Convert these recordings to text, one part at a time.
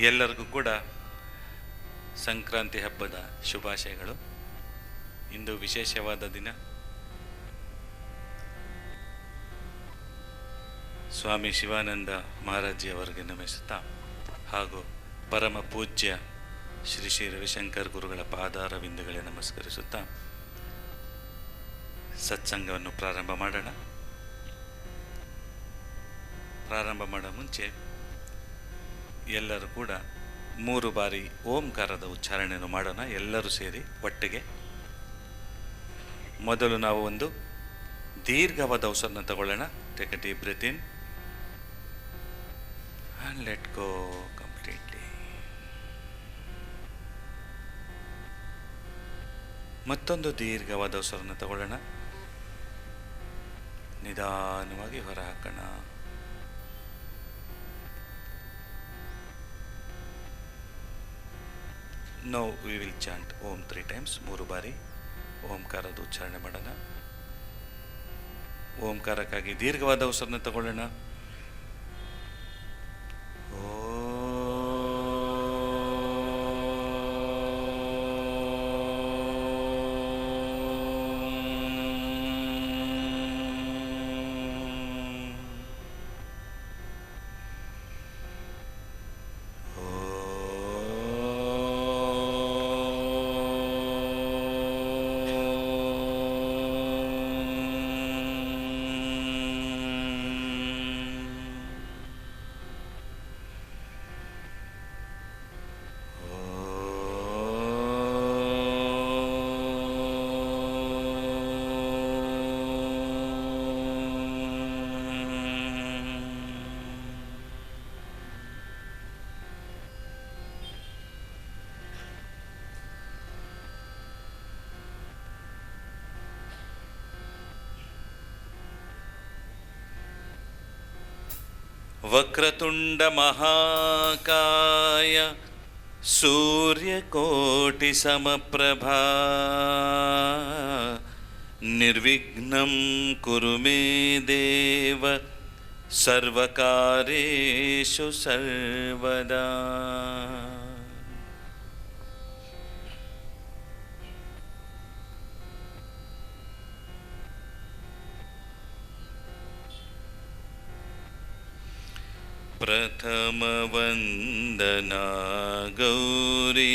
ಎಲ್ಲರಿಗೂ ಕೂಡ ಸಂಕ್ರಾಂತಿ ಹಬ್ಬದ ಶುಭಾಶಯಗಳು. ಇಂದು ವಿಶೇಷವಾದ ದಿನ. ಸ್ವಾಮಿ ಶಿವಾನಂದ ಮಹಾರಾಜಿಯವರಿಗೆ ನಮಿಸುತ್ತಾ ಹಾಗೂ ಪರಮ ಪೂಜ್ಯ ಶ್ರೀ ಶ್ರೀ ರವಿಶಂಕರ್ ಗುರುಗಳ ಪಾದಾರವಿಂದಗಳಿಗೆ ನಮಸ್ಕರಿಸುತ್ತಾ ಸತ್ಸಂಗವನ್ನು ಪ್ರಾರಂಭ ಮಾಡೋಣ. ಪ್ರಾರಂಭ ಮಾಡೋ ಮುಂಚೆ ಎಲ್ಲರೂ ಕೂಡ 3 ಬಾರಿ ಓಂಕಾರದ ಉಚ್ಚಾರಣೆಯನ್ನು ಮಾಡೋಣ, ಎಲ್ಲರೂ ಸೇರಿ ಒಟ್ಟಿಗೆ. ಮೊದಲು ನಾವು ಒಂದು ದೀರ್ಘವಾದ ಉಸಿರನ್ನು ತಗೊಳ್ಳೋಣ. Take a deep breath in and let go completely. ಮತ್ತೊಂದು ದೀರ್ಘವಾದ ಉಸಿರನ್ನು ತಗೊಳ್ಳೋಣ. ನಿಧಾನವಾಗಿ ಹೊರ ಹಾಕೋಣ. Now we will chant Om 3 times. 3 ಬಾರಿ ಓಂಕಾರದ ಉಚ್ಚಾರಣೆ ಮಾಡೋಣ. ಓಂಕಾರಕ್ಕಾಗಿ ದೀರ್ಘವಾದ ಉಸಿರನ್ನು ತಗೊಳ್ಳೋಣ. ವಕ್ರತುಂಡ ಮಹಾಕಾಯ ಸೂರ್ಯಕೋಟಿ ಸಮಪ್ರಭಾ ನಿರ್ವಿಘ್ನಂ ಕುರು ಮೇ ದೇವ ಸರ್ವಕಾರ್ಯೇಷು ಸರ್ವದಾ. ಪ್ರಥಮ ವಂದನಾ ಗೌರಿ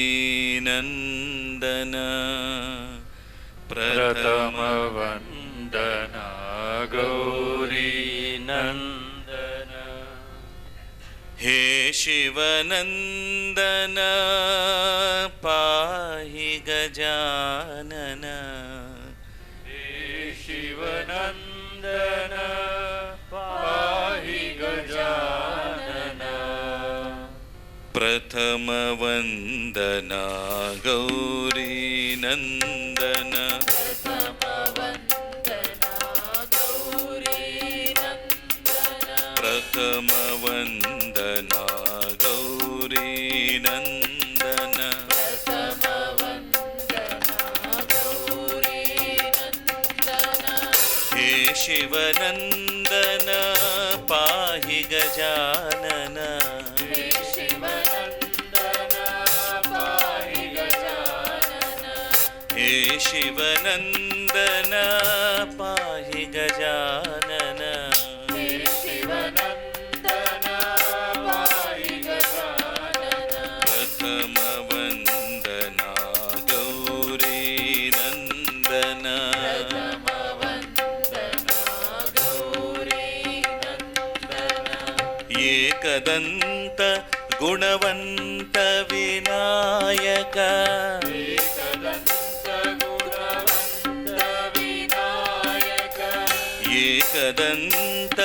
ನಂದನ, ಪ್ರಥಮ ವಂದನಾ ಗೌರಿ ನಂದನ. ಹೇ ಶಿವನಂದನ ಪಾಹಿ ಗಜಾನನ, ಹೇ ಶಿವನಂದನ ಪಾಹಿ ಗಜಾನನ. ಪ್ರಥಮ ವಂದನಾ ಗೌರಿ ನಂದನ, ಪ್ರಥಮ ವಂದನಾ ಗೌರಿ ನಂದನ. ಹೇ ಶಿವನಂದನ ಪಾಹಿ ಗಜಾನನ, ಹೇ ಶಿವನಂದನ ಪಾಹಿ ಗಜಾನನ. ಪ್ರಥಮ ವಂದನಾ ಗೌರಿ ನಂದನ, ಏಕದಂತ ಗುಣವಂತ ವಿನಾಯಕ, ಏಕದಂತ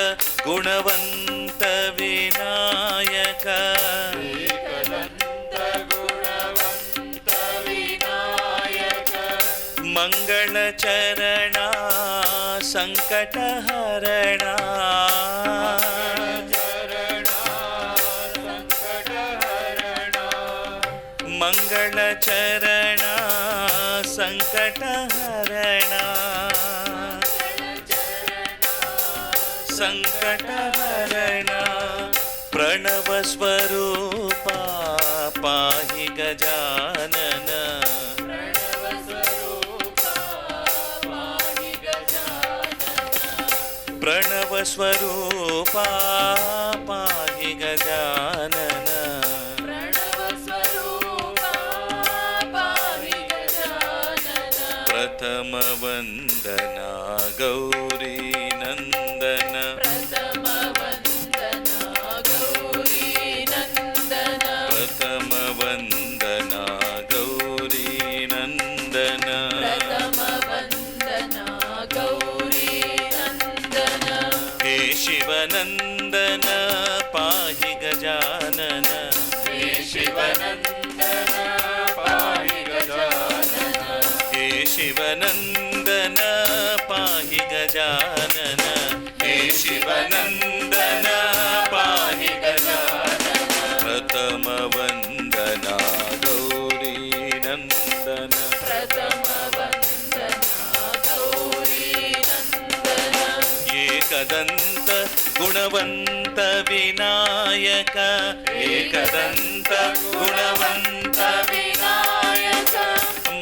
ಗುಣವಂತ ವಿನಾಯಕ, ಮಂಗಳ ಚರಣ ಸಂಕಟ ಹರಣ, ಮಂಗಳ ಚರಣ ಸಂಕಟ ಹರಣ, ಸಂಕಟ ಹರಣ. ಪ್ರಣವ ಸ್ವರೂಪ ಪಾಹಿ ಗಜಾನನ ಪ್ರಣವ ಸ್ವರೂಪ ಪಾಹಿ ಗಜಾನನ ಪ್ರಥಮ ವಂದನ ಗೌರಿ ನಂದನ ಪ್ರಥಮ ವಂದನ ಗೌರಿ ನಂದನ ಹೇ ಶಿವನಂದನ ಪಾಹಿ ಗಜಾನನ ಹೇ ಶಿವನಂದನ ಪಾಹಿ ಗಜಾನನ ಹೇ ಶಿವನಂದನ ಪಾಹಿ ಗಜಾನನ ಹೇ ಶಿವನಂದನ ಪಾಹಿ ಗಜಾನನ ಪ್ರಥಮ ವಂದನ ಗೌರಿ ನಂದನ ಏಕದಂತ ಗುಣವಂತ ವಿನಾಯಕ ಏಕದಂತ ಗುಣವಂತ ವಿನಾಯಕ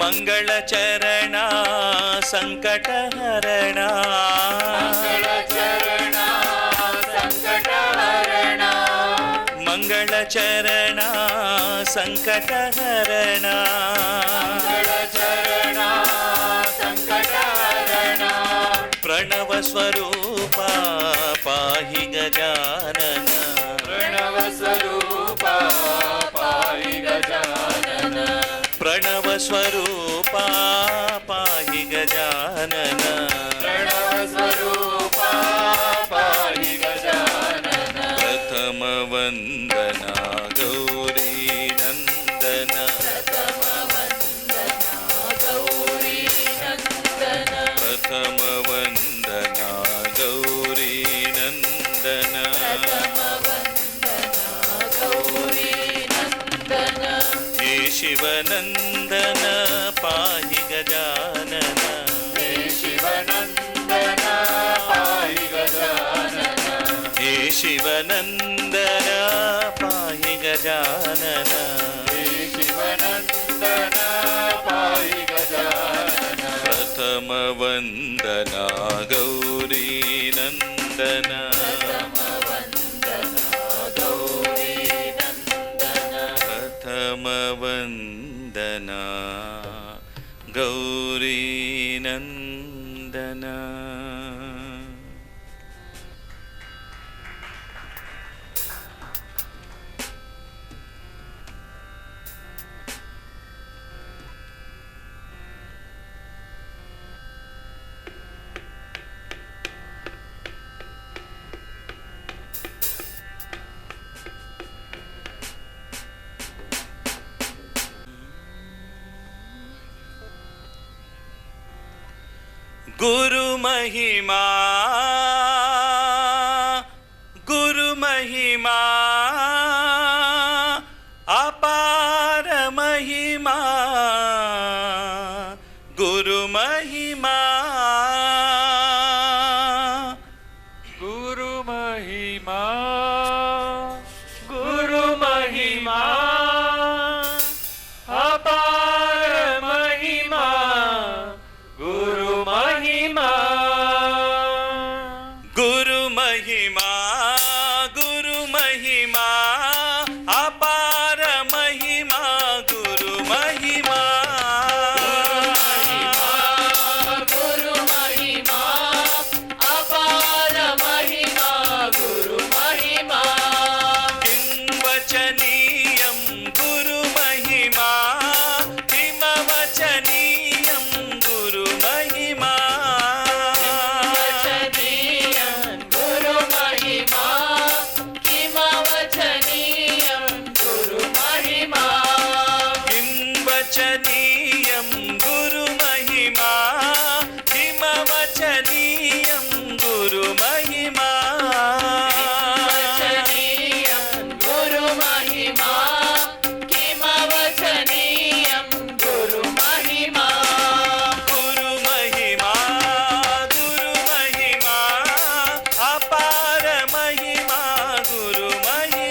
ಮಂಗಳ ಚರಣ ಸಂಕಟ ಹರಣ ಮಂಗಳ ಚರಣ ಸಂಕಟ ಹರಣ ಮಂಗಳ ಚರಣ ಸಂಕಟ ಹರಣ ಮಂಗಳ ಚರಣ ಸಂಕಟ ಹರಣ ಪ್ರಣವ ಸ್ವರೂಪ ಪಾಹಿ ಗಜಾನನ ಪ್ರಣವ ಸ್ವರೂಪ ಪಾಹಿ ಗಜಾನನ ಪ್ರಣವ ಸ್ವರೂಪ ಪಾಹಿ ಗಜಾನನ ಪ್ರಣವ ಸ್ವರೂಪ ಪಾಹಿ ಗಜಾನನ ಪ್ರಥಮ ವಂದನ ಗೌರಿ ನಂದನ ಪ್ರಥಮ ವಂದನ ಗೌರಿ ನಂದನ ಹೇ ಶಿವನಂದನ ಪಾಹಿ ಗಜಾನನ ಹೇ ಶಿವನಂದನ ಪಾಹಿ ಗಜಾನನ ಹೇ ಶಿವನಂದನ ಪಾಹಿ ಗಜಾನನ ಹೇ ಶಿವನಂದನ ಪಾಹಿ ಗಜಾನನ ಪ್ರಥಮ ವಂದನ ಗೌರಿ ನಂದನ ಪ್ರಥಮ ವಂದನ ಗೌರಿ ನಂದನ ಗುರು ಮಹಿಮಾ ಗುರು ಮಹಿಮಾ ಅಪಾರ ಮಹಿಮಾ ಗುರು ಮಹಿಮಾ ಗುರು ಮಹಿಮಾ ಗುರು ಮಹಿಮಾ ಅಪಾರ ಮಹಿಮಾ ಗುರು ಮಹಿಮಾ ಗುರು ಮಹಿಮಾ ಗುರು ಮಹಿಮಾ ಅಪಾರ ಮಹಿಮಾ ಗುರು ಮಹಿಮಾ ಗುರು ಮಹಿಮಾ ಅಪಾರ ಮಹಿಮಾ ಗುರು ಮಹಿಮಾ ಕಿಂವಚನೀಯಂ ಗುರು ಮಹಿಮಾ ಕಿಮವಚನೀಯಂ ಗುರು ಮಹಿಮಾ ಗುರು ಮಹಿಮಾ ಕಿಮವಚನೀಯಂ ಗುರು ಮಹಿಮಾ ಕಿಂವಚನೀಯಂ ಗುರು ಮಹಿಮಾ ಕಿಮವಚನೀಯಂ ಗುರು ಮಹಿಮಾ ಗುರು ಮಹಿಮಾ ಕಿಮವಚನೀಯಂ ಗುರು ಮಹಿಮಾ ಗುರು ಮಹಿಮಾ ಗುರು ಮಹಿಮಾ ಅಪಾರ ಮಹಿಮಾ ಗುರು ಮಹಿಮಾ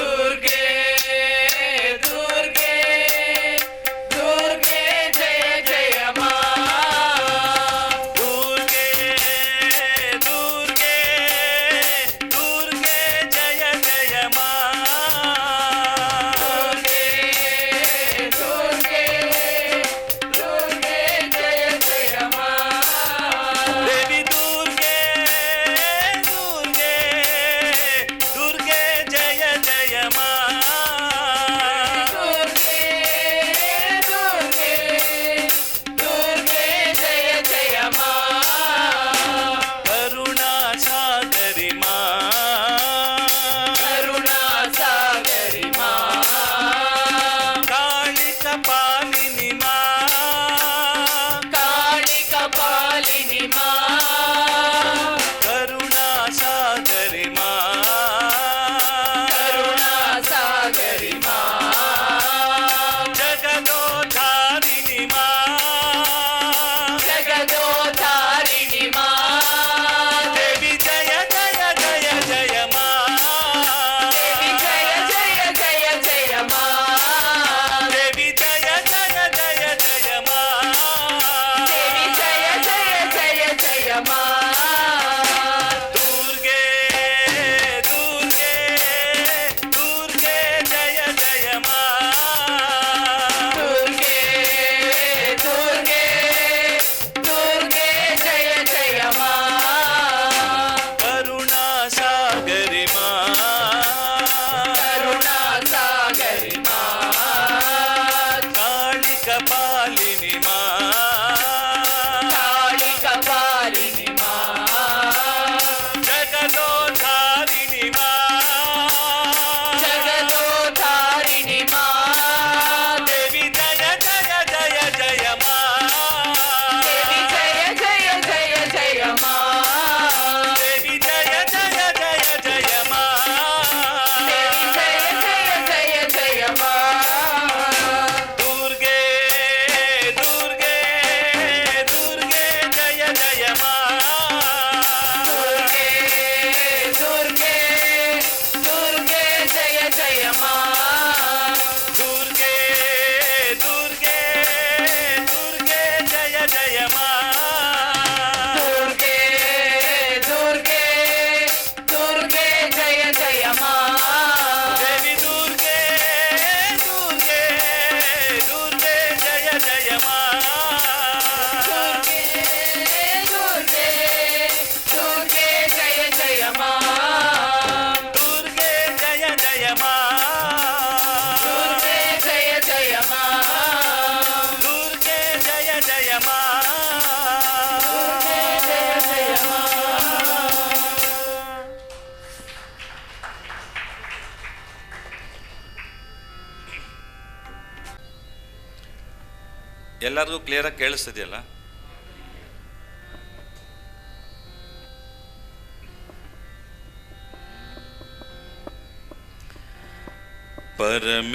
ಎಲ್ಲರಿಗೂ ಕ್ಲಿಯರಾಗಿ ಕೇಳಿಸ್ತಿದೆಯಲ್ಲ?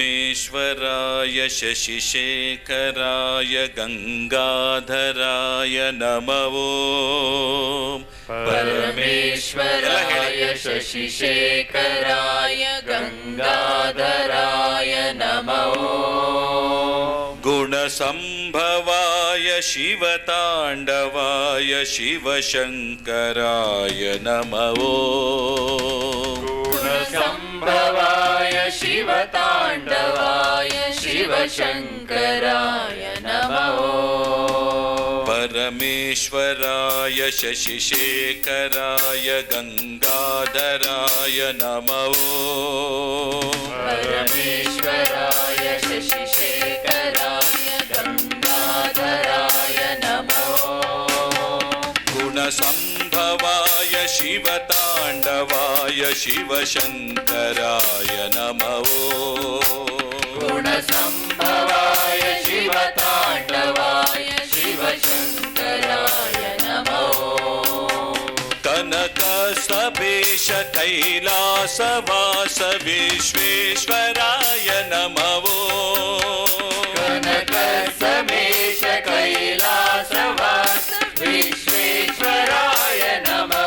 ಪರಮೇಶ್ವರಾಯ ಶಶಿಶೇಖರಾಯ ಗಂಗಾಧರಾಯ ನಮೋ. ಪರಮೇಶ್ವರಾಯ ಶಶಿಶೇಖರಾಯ ಗಂಗಾಧರಾಯ ನಮೋ. ಗುಣಸಂಭವಾಯ ಶಿವತಾಂಡವಾಯ ಶಿವಶಂಕರಾಯ ನಮೋ. ಗುಣಸಂಭವಾಯ ಶಿವತಾಂಡವಾಯ ಶಿವಶಂಕರಾಯ ನಮೋ. ಪರಮೇಶ್ವರಾಯ ಶಶಿಶೇಖರಾಯ ಗಂಗಾಧರಾಯ ನಮೋ. ಪರಮೇಶ್ವರಾಯ ಶಶಿಶೇಖರಾಯ ಗಂಗಾಧರಾಯ ನಮೋ. ಗುಣಸಂಭವಾಯ ಶಿವತಾಂಡವಾಯ ಶಿವಶಂಕರಾಯ ನಮೋ. ಗುಣಸಂಭವಾಯ ಶಿವತಾಂಡವಾಯ ಶಿವಶಂಕರಾಯ ನಮೋ. ಕನಕ ಸಭೇಶ ಕೈಲಾಸವಾಸ ವಿಶ್ವೇಶ್ವರಾಯ ನಮೋ. ಕನಕ ಸಮೇಶ ಕೈಲಾಸವಾಸ ವಿಶ್ವೇಶ್ವರಾಯ ನಮೋ.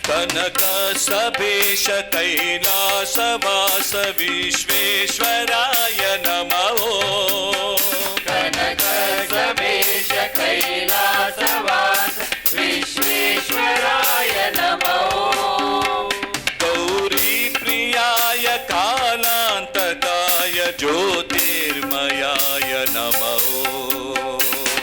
ಕನಕ ಸಭೇಶ ಕೈಲಾಸವಾಸ ವಿಶ್ವೇಶ್ವರಾಯ ನಮೋ. ಕನಕ ಸಮೇಶ ಕೈಲಾಸವಾಸ ವಿಶ್ವೇಶ್ವರಾಯ ನಮೋ. ಗೌರಿ ಪ್ರಿಯಾಯ ಕಾಲಾಂತಕಾಯ ಜ್ಯೋತಿರ್ಮಯಾಯ ನಮೋ.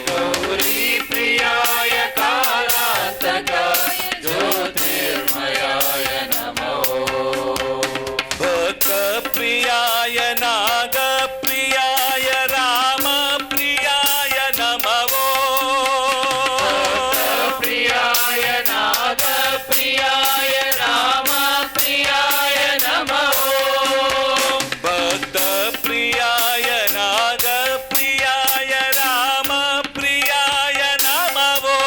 ಗೌರಿ ಪ್ರಿಯಾಯ ಕಾಲಾಂತಕಾಯ ಜ್ಯೋತಿರ್ಮಯಾಯ ನಮೋ. ಭಕ್ತ ಪ್ರಿಯಾಯ ನಾಗ ಪ್ರಿಯಾಯ ರಾಮ ಪ್ರಿಯಾಯ ನಮೋ. ಪ್ರಿಯಾಯ ನಾಗ ಪ್ರಿಯಾಯ ರಾಮ ಪ್ರಿಯಾಯ ನಮೋ. ಭಕ್ತ ಪ್ರಿಯಾಯ ನಾಗ ಪ್ರಿಯಾಯ ರಾಮ ಪ್ರಿಯಾಯ ನಮೋ.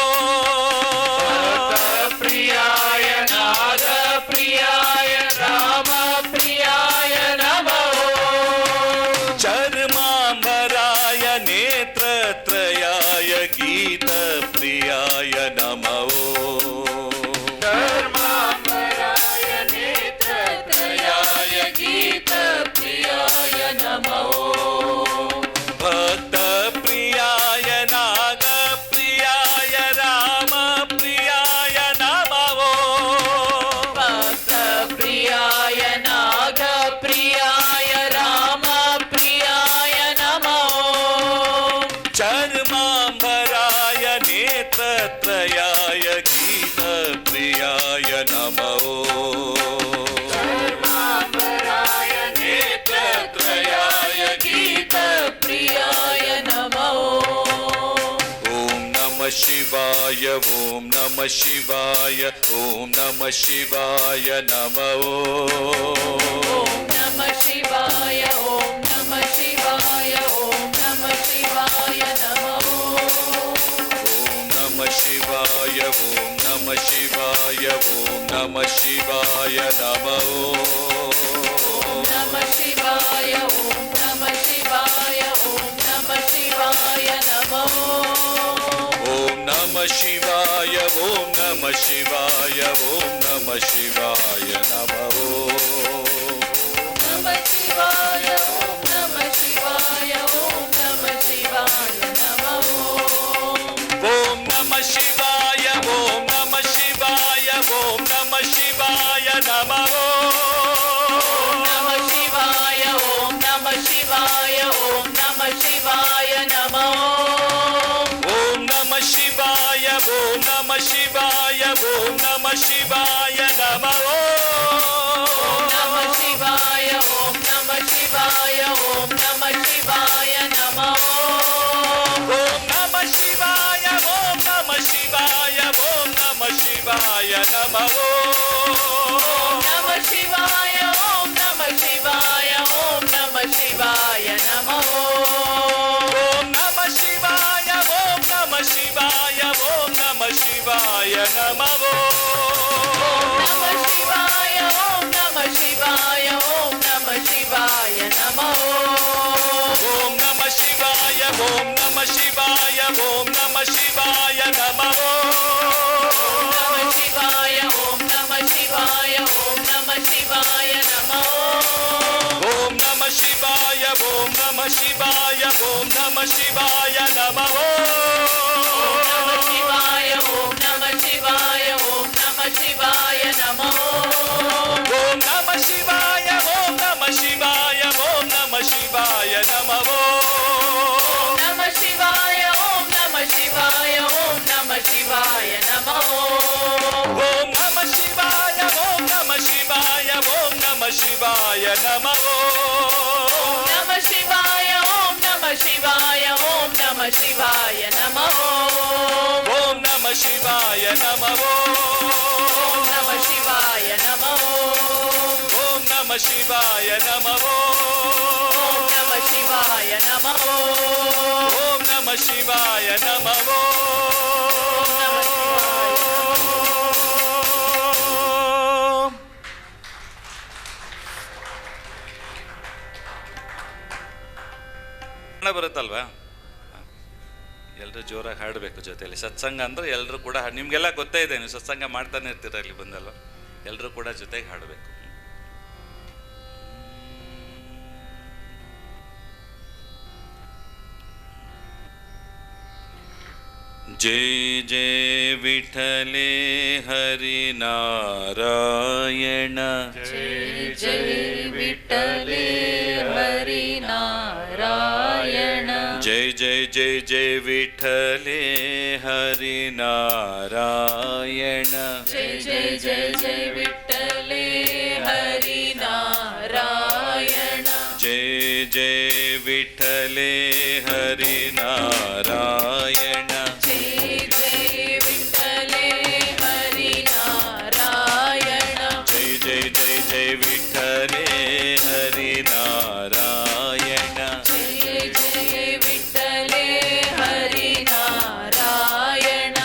ಪ್ರಿಯಾಯ ನಾಗ ಪ್ರಿಯಾಯ ರಾಮ ಪ್ರಿಯಾಯ ನಮೋ. ಚರ್ಮಾಂಬರಾಯ ನೇತ್ರತ್ರಯಾಯ ಗೀತ ಪ್ರಿಯಾಯ ನಮೋ. ಧರ್ಮಾಂಬರಾಯ ನೇತ್ರತ್ರಯಾಯ ಗೀತ ಪ್ರಿಯಾಯ ನಮೋ. ಭಕ್ತ ಪ್ರಿಯಾಯ ನಾಗ ಪ್ರಿಯಾಯ ರಾಮ ಪ್ರಿಯಾಯ ನಮೋ. ಭಕ್ತ ಪ್ರಿಯಾಯ ನಾಗ ಪ್ರಿಯಾಯ ರಾಮ ಪ್ರಿಯಾಯ ನಮೋ. ಚರ್ಮಾಂಬರಾಯ ನೇತ್ರತ್ರಯಾಯ ಗೀತ ಪ್ರಿಯಾಯ ನಮೋ. ಧರ್ಮಾಂಬರಾಯ ನೇತ್ರತ್ರಯಾಯ ಗೀತ ಪ್ರಿಯಾಯ ನಮೋ. ಓಂ ನಮಃ ಶಿವಾಯ ಓಂ ನಮಃ ಶಿವಾಯ ಓಂ ನಮಃ ಶಿವಾಯ ನಮೋ. ಓಂ ನಮಃ ಶಿವಾಯ ಓಂ ನಮಃ ಶಿವಾಯ ಓಂ ನಮಃ ಶಿವಾಯ ನಮೋ. ಓಂ ನಮಃ ಶಿವಾಯ ಓಂ ನಮಃ ಶಿವಾಯ ಓಂ ನಮಃ ಶಿವಾಯ ನಮೋ. ಓಂ ನಮಃ ಶಿವಾಯ ಓಂ ನಮಃ ಶಿವಾಯ ಓಂ ನಮಃ ಶಿವಾಯ ನಮೋ. ಓಂ ನಮಃ ಶಿವಾಯ ಓಂ ನಮಃ ಶಿವಾಯ ಓಂ ನಮಃ ಶಿವಾಯ ನಮೋ. ನಮಃ ಶಿವಾಯ ಓಂ ನಮಃ ಶಿವಾಯ ಓಂ ನಮಃ ಶಿವಾಯ ನಮೋ. ಓಂ ನಮಃ ಶಿವಾಯ ಓಂ ನಮಃ ಶಿವಾಯ ಓಂ ನಮಃ ಶಿವಾಯ ನಮೋ. ಓಂ ನಮಃ ಶಿವಾಯ ಓಂ ನಮಃ ಶಿವಾಯ ಓಂ ನಮಃ ಶಿವಾಯ ನಮೋ. ಓಂ ನಮಃ ಶಿವಾಯ ಓಂ ನಮಃ ಶಿವಾಯ ಓಂ ನಮಃ ಶಿವಾಯ ನಮೋ. ಓಂ ನಮಃ ಶಿವಾಯ ಓಂ ನಮಃ ಶಿವಾಯ ಓಂ ನಮಃ ಶಿವಾಯ ನಮೋ. ಓಂ ನಮಃ ಶಿವಾಯ ಓಂ ನಮಃ ಶಿವಾಯ ಓಂ ನಮಃ ಶಿವಾಯ ನಮೋ. ಓಂ ನಮಃ ಶಿವಾಯ ಓಂ ನಮಃ ಶಿವಾಯ ಓಂ ನಮಃ ಶಿವಾಯ ನಮೋ. ಓಂ ನಮಃ ಶಿವಾಯ ಓಂ ನಮ ಶಿವಾಯ ಓಂ ನಮ ಶಿವಾಯ ನಮಃ ಓಂ ನಮಃ ಶಿವಾಯ ಓಂ ನಮಃ ಶಿವಾಯ ಓಂ ನಮಃ ಶಿವಾಯ ನಮಃ ಓಂ ನಮ ಶಿವಾಯ ಓಂ ನಮ ಶಿವಾಯ ಓಂ ನಮ ಶಿವಾಯ ನಮಃ ಓಂ ನಮಃ ಶಿವಾಯ ಓಂ ನಮಃ ಶಿವಾಯ ಓಂ ನಮಃ ಶಿವಾಯ ನಮಃ ಓಂ ನಮ ಶಿವಾಯ ಓಂ ನಮ ಶಿವಾಯ ಓಂ ನಮ ಶಿವಾಯ ನಮಃ ಓಂ ನಮಃ ಶಿವಾಯ ಓಂ ನಮಃ ಶಿವಾಯ ಓಂ ನಮಃ ಶಿವಾಯ ನಮಃ ಓಂ ನಮ ಶಿವಾಯ ನಮಃ ಓಂ ನಮಃ ಶಿವಾಯ ನಮಃ ಓಂ ನಮ ಶಿವಾಯ ನಮಃ ಓಂ ನಮಃ ಶಿವಾಯ ನಮಃ ಓಂ ನಮ ಶಿವಾಯ ನಮಃ ಬರುತ್ತಲ್ವಾ? ಎಲ್ಲರೂ ಜೋರಾಗಿ ಹಾಡಬೇಕು ಜೊತೆಯಲ್ಲಿ. ಸತ್ಸಂಗ ಅಂದ್ರೆ ಎಲ್ಲರೂ ಕೂಡ ನಿಮ್ಗೆಲ್ಲ ಗೊತ್ತೇ ಇದೆ, ನೀವು ಸತ್ಸಂಗ ಮಾಡ್ತಾನೆ ಇರ್ತೀರ ಇಲ್ಲಿ ಬಂದಲ್ವ, ಎಲ್ಲರೂ ಕೂಡ ಜೊತೆಗೆ ಹಾಡಬೇಕು. ಜೈ ಜೈ ವಿಠಲೆ ಹರಿನಾರಾಯಣ ಜೈ ಜೈ ವಿಠಲೆ ಹರಿನಾರಾಯಣ ಜೈ ಜೈ ಜೈ ಜೈ ವಿಠಲೆ ಹರಿನಾರಾಯಣ ಜೈ ಜೈ ಜೈ ಜೈ ವಿಠಲೆ ಹರಿನಾರಾಯಣ ಜೈ ಜೈ ವಿಠಲೆ ಹರಿನಾರಾಯಣ ಜೈ ಜೈ ವಿಠಲೆ ಹರಿನಾರಾಯಣ ಜೈ ಜೈ ಜೈ ಜೈ ವಿಠಲೆ ಹರಿನಾರಾಯಣ ಜೈ ಜೈ ವಿಠಲೆ ಹರಿನಾರಾಯಣ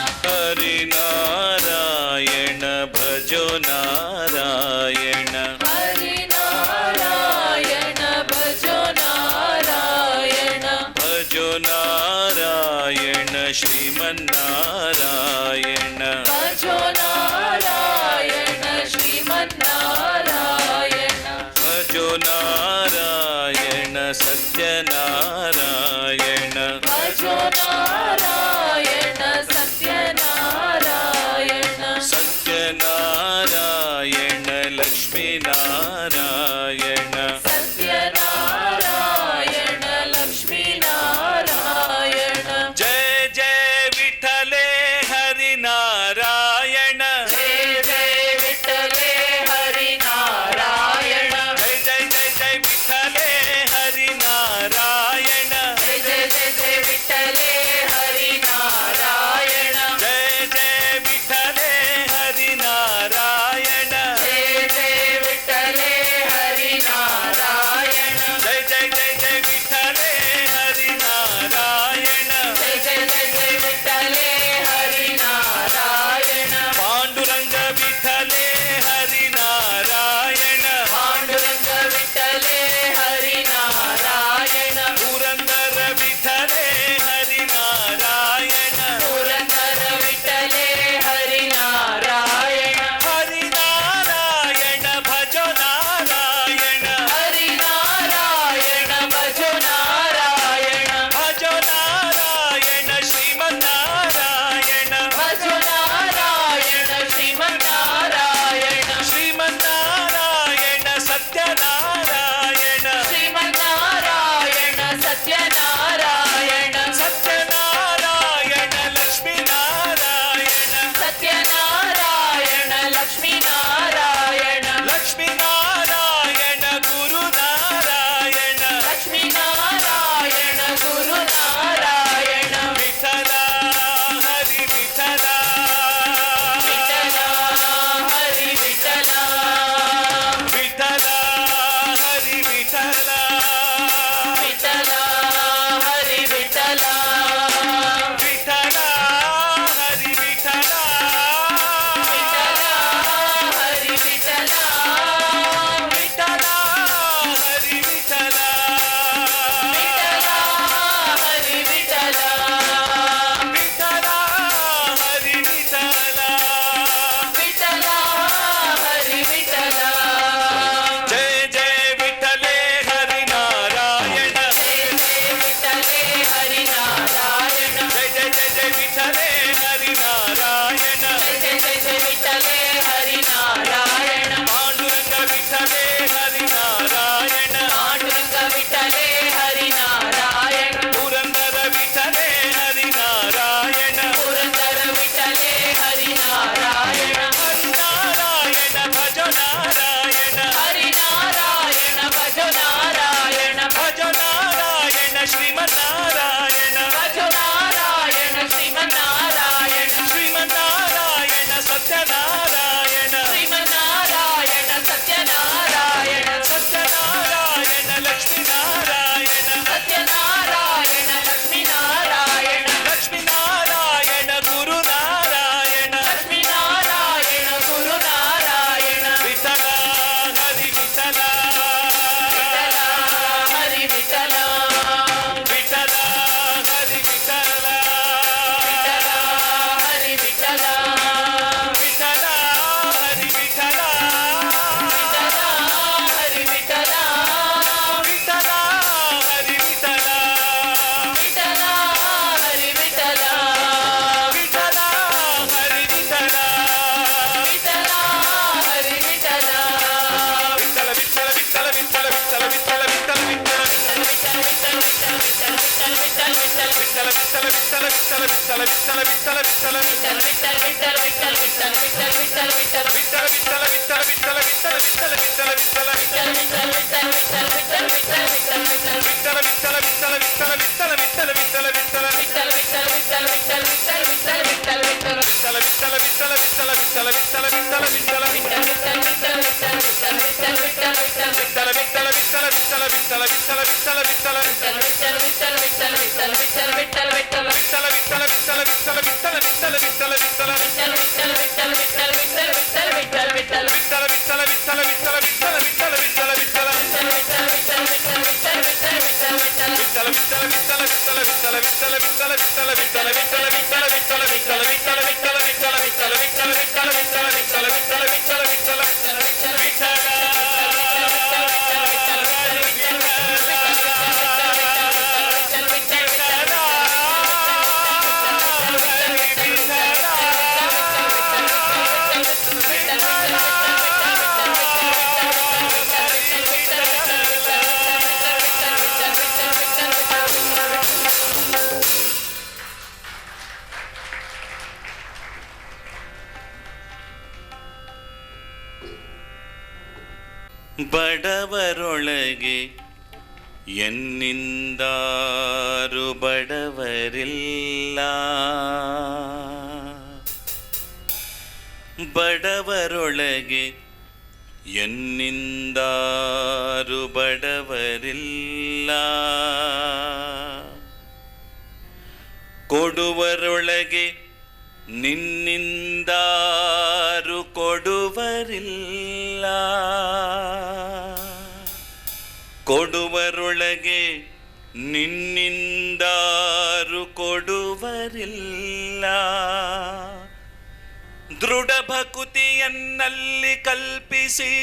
ಹರಿನಾರಾಯಣ ಭಜೋ ನಾರಾಯಣ ಹರಿನಾರಾಯಣ ಭಜೋ ನಾರಾಯಣ ಭಜೋ ನಾರಾಯಣ ಶ್ರೀಮನ್ನಾರಾಯಣ ಭಜೋ ನಾರಾಯಣ ಶ್ರೀಮನ್ನಾರಾಯಣ ಭಜೋ ನಾರಾಯಣ ಸತ್ಯನಾರಾಯಣ ಭಜೋ ನಾರಾಯಣ ಸತ್ಯನಾರಾಯಣ ಸತ್ಯನಾರಾಯಣ ಲಕ್ಷ್ಮೀನಾರಾಯಣ ಸತ್ಯನಾರಾಯಣ ಲಕ್ಷ್ಮೀನಾರಾಯಣ ಜಯ ಜಯ ವಿಠಲೆ ಹರಿನಾರಾಯಣ ಜೈ ಜೈ ವಿಠಲೆ ಹರಿನಾರಾಯಣ ಜಯ ಜಯ ಜಯ ಜಯ ವಿಠಲೆ ಹರಿನಾರಾಯಣ ಜೈ ಜೈ ಜೈ ಜೈ ವಿಠಲೆ ಹರಿನಾರಾಯಣ ಜಯ ಜಯ ವಿಠಲೆ ಹರಿನಾರಾಯಣ ಜೈ ಜೈ ವಿಠಲೆ ಹರಿನಾರಾಯಣ ಜಯ ಜಯ ಜಯ ಜಯ ವಿಠಲೆ ಹರಿನಾರಾಯಣ ಜೈ ಜೈ ಜೈ ಜೈ ವಿಠಲೆ ಹರಿನಾರಾಯಣ ಪಾಂಡುರಂಗ ವಿಠಲೆ ಹರಿನಾರಾಯಣ ಪಾಂಡುರಂಗ ವಿಠಲೆ ಹರಿನಾರಾಯಣ ಪುರಂದರ ವಿಠಲೆ ಹರಿನಾರಾಯಣ ಪುರಂದರ ವಿಠಲೆ ಹರಿನಾರಾಯಣ ಹರಿನಾರಾಯಣ ಭಜೋ ನಾರಾಯಣ ಹರಿನಾರಾಯಣ ಭಜೋ ನಾರಾಯಣ ಭಜೋ ನಾರಾಯಣ ಶ್ರೀಮನ್ನಾರಾಯಣ ಭಜೋ ನಾರಾಯಣ ಶ್ರೀಮನ್ನಾರಾಯಣ ಶ್ರೀಮನ್ನಾರಾಯಣ ಸತ್ಯನಾರಾಯಣ ಶ್ರೀಮನ್ನಾರಾಯಣ ಸತ್ಯನಾರಾಯಣ ಸತ್ಯನಾರಾಯಣ ಲಕ್ಷ್ಮೀನಾರಾಯಣ ಸತ್ಯನಾರಾಯಣ ಲಕ್ಷ್ಮೀನಾರಾಯಣ ಲಕ್ಷ್ಮೀನಾರಾಯಣ ಗುರುನಾರಾಯಣ ಲಕ್ಷ್ಮೀನಾರಾಯಣ ಗುರುನಾರಾಯಣ ವಿಠಲ ಹರಿ ವಿಠಲ ವಿಠಲ ಹರಿ ವಿಠಲ ವಿಠಲ ಹರಿ ವಿಠಲ ವಿಠಲ ಹರಿ ವಿಠಲ ವಿಠಲ ಹರಿ ವಿಠಲ ವಿಠಲ ಬಡವರೊಳಗೆ ಎನ್ನಿಂದಾರು ಬಡವರಿಲ್ಲ, ಬಡವರೊಳಗೆ ಎನ್ನಿಂದಾರು ಬಡವರಿಲ್ಲ, ಕೊಡುವರೊಳಗೆ ನಿನ್ನಿಂದಾರು ಕೊಡುವರಿಲ್ಲ, ಕೊಡುವರೊಳಗೆ ನಿನ್ನಿಂದಾರು ಕೊಡುವರಿಲ್ಲ, ದೃಢ ಭಕುತಿಯನ್ನಲ್ಲಿ ಕಲ್ಪಿಸಿ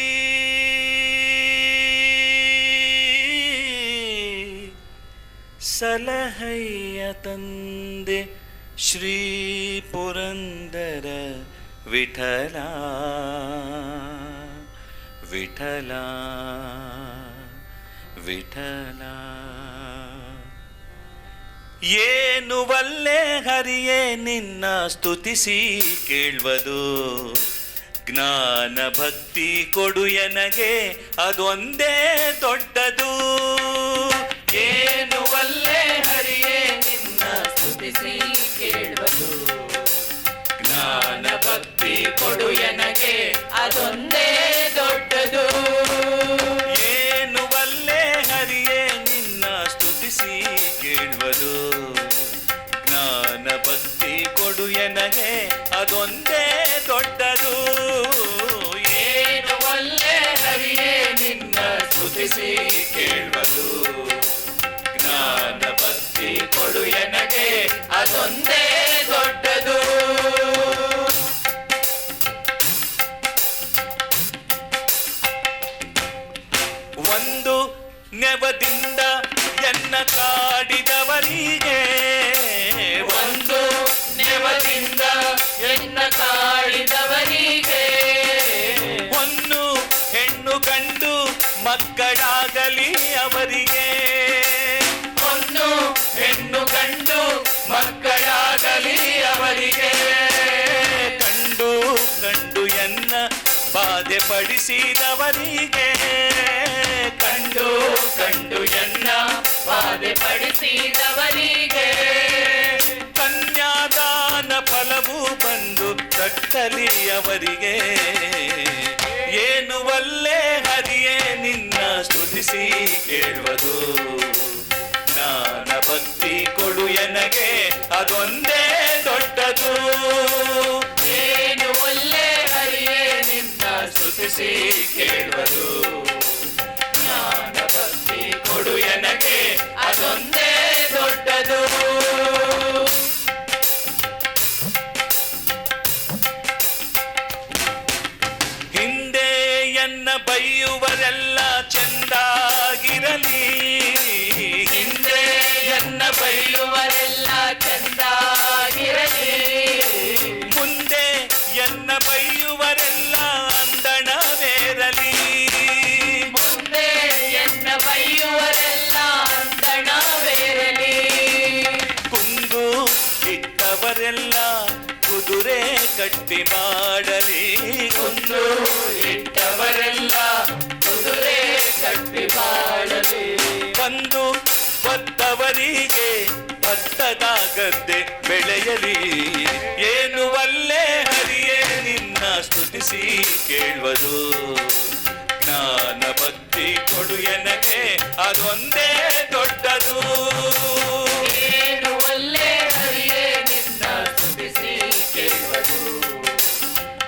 ಸಲಹಯ್ಯ ತಂದೆ ಶ್ರೀ ಪುರಂದರ ವಿಠಲ ವಿಠಲ ವಿಠಲ. ಏನು ವಲ್ಲೆ ಹರಿಯೇ ನಿನ್ನ ಸ್ತುತಿಸಿ ಕೇಳುವುದು, ಜ್ಞಾನ ಭಕ್ತಿ ಕೊಡು ಎನಗೆ ಅದೊಂದೇ ದೊಡ್ಡದು. ಏನು ವಲ್ಲೆ ಹರಿಯೇ ನಿನ್ನ ಸ್ತುತಿಸಿ ಕೇಳುವುದು, ಜ್ಞಾನ ಭಕ್ತಿ ಕೊಡು ಎನಗೆ ಅದೊಂದೇ ದೊಡ್ಡದು. ಏನು ವಲ್ಲೆ ಹರಿಯೇ ನಿನ್ನ ಸ್ತುತಿಸಿ ಕೇಳುವುದು, ಜ್ಞಾನ ಭಕ್ತಿ ಕೊಡು ಎನಗೆ ಅದೊಂದೇ ದೊಡ್ಡದು. ಏನು ವಲ್ಲೆ ಹರಿಯೇ ನಿನ್ನ ಸ್ತುತಿಸಿ ಕೇಳುವುದು, ಜ್ಞಾನ ಭಕ್ತಿ ಕೊಡು ಎನಗೆ ಅದೊಂದೇ ದೊಡ್ಡದು. ಒಂದು ನೆವದಿಂದ ಎನ್ನ ಕಾಡಿದವರಿಗೆ, ಒಂದು ನೆವದಿಂದ ಎನ್ನ ಕಾಡಿದವರಿಗೆ, ಒಂದು ಹೆಣ್ಣು ಗಂಡು ಮಕ್ಕಳಾಗಲಿ ಅವರಿಗೆ, ಒಂದು ಹೆಣ್ಣು ಗಂಡು ಮಕ್ಕಳಾಗಲಿ ಅವರಿಗೆ, ಕಂಡು ಕಂಡು ಎನ್ನ ಬಾಧೆ ಪಡಿಸಿದವರಿಗೆ, ಕಂಡು ಕಂಡು ಎನ್ನ ಬಾಧೆ ಪಡಿಸಿದವರಿಗೆ, ಕನ್ಯಾದಾನ ಫಲವು ಬಂದು ತಟ್ಟಲಿ ಅವರಿಗೆ. ಏನು ವಲ್ಲೆ ಹರಿಯೇ ನಿನ್ನ ಸ್ತುತಿಸಿ ಕೇಳುವುದು, ಜ್ಞಾನ ಭಕ್ತಿ ಕೊಡು ಎನಗೆ ಅದೊಂದೇ ದೊಡ್ಡದು. ಏನು ಒಲ್ಲೆ ಹರಿಯೇ ನಿನ್ನ ಸ್ತುತಿಸಿ ಕೇಳುವುದು, ಜ್ಞಾನ ಭಕ್ತಿ ಕೊಡು ಎನಗೆ ಅದೊಂದೇ ದೊಡ್ಡದು. ಹಿಂದೆ ಎನ್ನ ಬೈಯುವರೆಲ್ಲ ಚೆಂದಾಗಿರಲಿ, ಹಿಂದೆ ಎನ್ನ ಬೈಯುವರೆಲ್ಲ ಚಂದಾಗಿರಲಿ, ಮುಂದೆ ಎನ್ನ ಬೈಯುವರೆಲ್ಲ ಅಂದಣವೇರಲಿ, ಗಟ್ಟಿ ಮಾಡಲಿ, ಕುಂದು ಇಟ್ಟವರೆಲ್ಲ ಕುದುರೆ ಕಟ್ಟಿ ಬಾಳಲಿ. ಬಂದು ಬದ್ದವರಿಗೆ ಭತ್ತದ ಗದ್ದೆ ಬೆಳೆಯಲಿ. ಏನು ಒಲ್ಲೆ ಹರಿಯೇ ನಿನ್ನ ಸ್ತುತಿಸಿ ಕೇಳುವುದು. ಜ್ಞಾನ ಭಕ್ತಿ ಕೊಡು ಎನಗೆ ಅದೊಂದೇ ದೊಡ್ಡದು. ಏನು ಒಲ್ಲೆ ಹರಿಯೇ ನಿನ್ನ ಸ್ತುತಿಸಿ ಕೇಳುವುದು.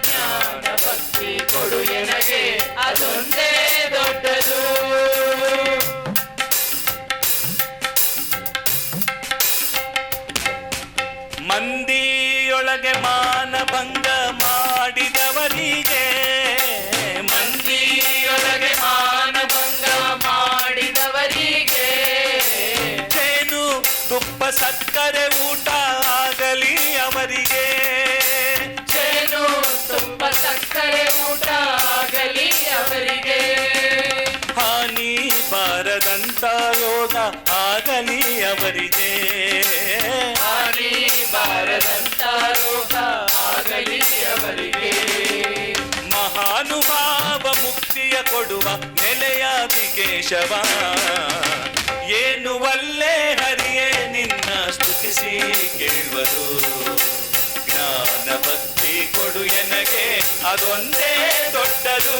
ಜ್ಞಾನ ಭಕ್ತಿ ಕೊಡು ಎನಗೆ ಅದೊಂದೇ ದೊಡ್ಡದು. ಮಂದಿಯೊಳಗೆ ಮಾನಭಂಗ ಮಾಡಿದವರಿಗೆ, ಮಂದಿಯೊಳಗೆ ಮಾನಭಂಗ ಮಾಡಿದವರಿಗೆ, ಜೇನು ತುಪ್ಪ ಸಕ್ಕರೆ ಊಟ ಆಗಲಿ ಅವರಿಗೆ. ಜೇನು ತುಪ್ಪ ಸಕ್ಕರೆ ಊಟ ಆಗಲಿ ಅವರಿಗೆ. ಹಾನಿ ಬಾರದಂತ ಯೋಗ ಆಗಲಿ ಅವರಿಗೆ. ಹಾನಿ ಬಾರದಂತ ರೋಗ ಆಗಲಿ ಅವರಿಗೆ. ಮಹಾನುಭಾವ ಮುಕ್ತಿಯ ಕೊಡುವ ನೆಲೆಯ ವಿಕೇಶವ. ಏನು ಒಲ್ಲೆ ಹರಿಯೇ ನಿನ್ನ ಸ್ತುತಿಸಿ ಕೇಳುವುದು. ಜ್ಞಾನ ಭಕ್ತಿ ಕೊಡು ಎನಗೆ ಅದೊಂದೇ ದೊಡ್ಡದು.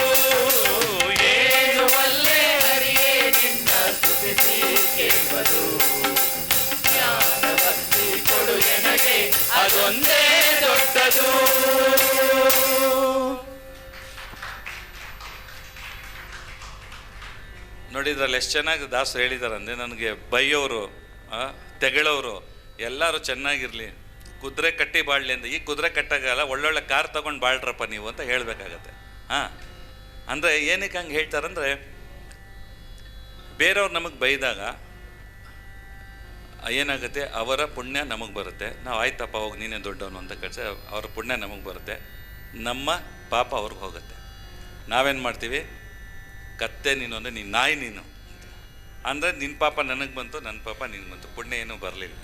ಏನು ಒಲ್ಲೆ ಹರಿಯೇ ನಿನ್ನ ಸ್ತುತಿಸಿ ಕೇಳುವುದು. ಜ್ಞಾನ ಭಕ್ತಿ ಕೊಡು ಎನಗೆ ಅದೊಂದೇ ದೊಡ್ಡದು. ನೋಡಿದ್ರಲ್ಲಿ ಎಷ್ಟು ಚೆನ್ನಾಗಿ ದಾಸರು ಹೇಳಿದಾರಂದ್ರೆ, ನನಗೆ ಬೈಯೋರು ತೆಗಳೋರು ಎಲ್ಲರೂ ಚೆನ್ನಾಗಿರ್ಲಿ, ಕುದುರೆ ಕಟ್ಟಿ ಬಾಳ್ಲಿ ಅಂತ. ಈ ಕುದುರೆ ಕಟ್ಟಾಗಲ್ಲ, ಒಳ್ಳೊಳ್ಳೆ ಕಾರ್ ತಗೊಂಡು ಬಾಳ್ರಪ್ಪ ನೀವು ಅಂತ ಹೇಳಬೇಕಾಗತ್ತೆ. ಅಂದರೆ ಏನಕ್ಕೆ ಹಂಗೆ ಹೇಳ್ತಾರಂದರೆ, ಬೇರೆಯವ್ರು ನಮಗೆ ಬೈದಾಗ ಏನಾಗುತ್ತೆ, ಅವರ ಪುಣ್ಯ ನಮಗೆ ಬರುತ್ತೆ. ನಾವು ಆಯ್ತಪ್ಪ ಹೋಗಿ ನೀನೇ ದೊಡ್ಡವನು ಅಂತ ಕಳಿಸಿ ಅವ್ರ ಪುಣ್ಯ ನಮಗೆ ಬರುತ್ತೆ, ನಮ್ಮ ಪಾಪ ಅವ್ರಿಗೆ ಹೋಗುತ್ತೆ. ನಾವೇನು ಮಾಡ್ತೀವಿ, ಕತ್ತೆ ನೀನು ಅಂದರೆ ನೀನು ನಾಯಿ ನೀನು ಅಂದರೆ ನಿನ್ನ ಪಾಪ ನನಗೆ ಬಂತು, ನನ್ನ ಪಾಪ ನಿನ್ಗೆ ಬಂತು, ಪುಣ್ಯ ಏನೂ ಬರಲಿಲ್ಲ.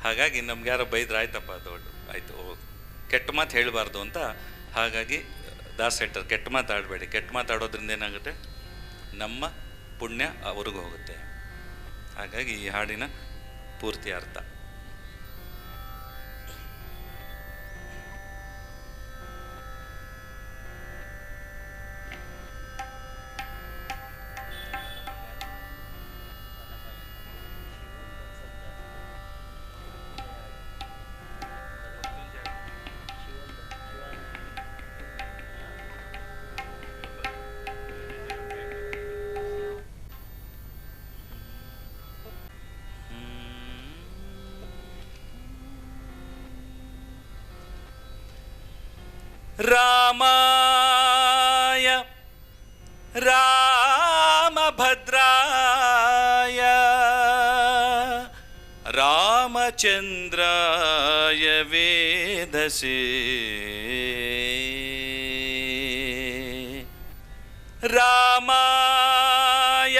ಹಾಗಾಗಿ ನಮ್ಗೆ ಯಾರೋ ಬೈದ್ರೆ ಆಯ್ತಪ್ಪ ದೊಡ್ಡ ಆಯಿತು, ಕೆಟ್ಟ ಮಾತು ಹೇಳಬಾರ್ದು ಅಂತ. ಹಾಗಾಗಿ ದಾಸ್ ಹೇಳ್ತಾರೆ, ಕೆಟ್ಟ ಮಾತಾಡಬೇಡಿ. ಕೆಟ್ಟ ಮಾತಾಡೋದ್ರಿಂದ ಏನಾಗುತ್ತೆ, ನಮ್ಮ ಪುಣ್ಯ ಅವ್ರಿಗೆ ಹೋಗುತ್ತೆ. ಹಾಗಾಗಿ ಈ ಹಾಡಿನ ಪೂರ್ತಿ ಅರ್ಥ. ರಾಮಾಯ ರಾಮಭದ್ರಾಯ ರಾಮಚಂದ್ರಾಯ ವೇದಸೇ. ರಾಮಾಯ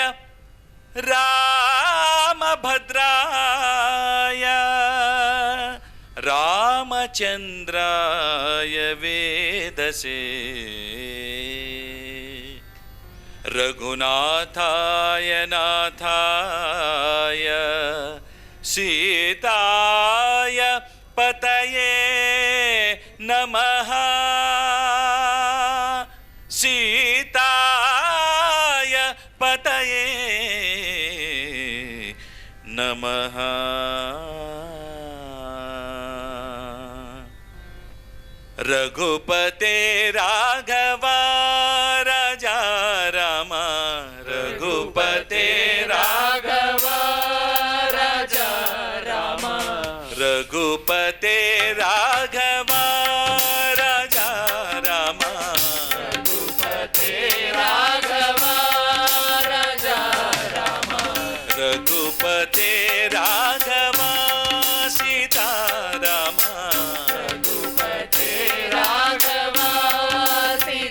ರಾಮಭದ್ರಾಯ ರಾಮಚಂದ್ರಾಯ ವೇದಸೇ. ರಘುನಾಥಾಯ ನಾಥಾಯ ಸೀತಾಯ ಪತಯೇ ನಮಃ. ಸೀತಾಯ ಪತಯೇ ನಮಃ. ರಘುಪತೆ ರಾಘವ ರಾಜಾ ರಾಮ. ರಘುಪತೆ ರಾಘವ ರಾಜಾ ರಾಮ. ರಘುಪತೆ ರಾಘವ ರಾಜಾ ರಾಮ. ರಘುಪತೆ ರಾಘವ ರಾಜಾ ರಾಮ. ರಘುಪತೆ ರಾಘವ ಸೀತಾರಾಮ. ರಘುಪತೆ ರಾಘವ ಸೀತಾರಾಮ.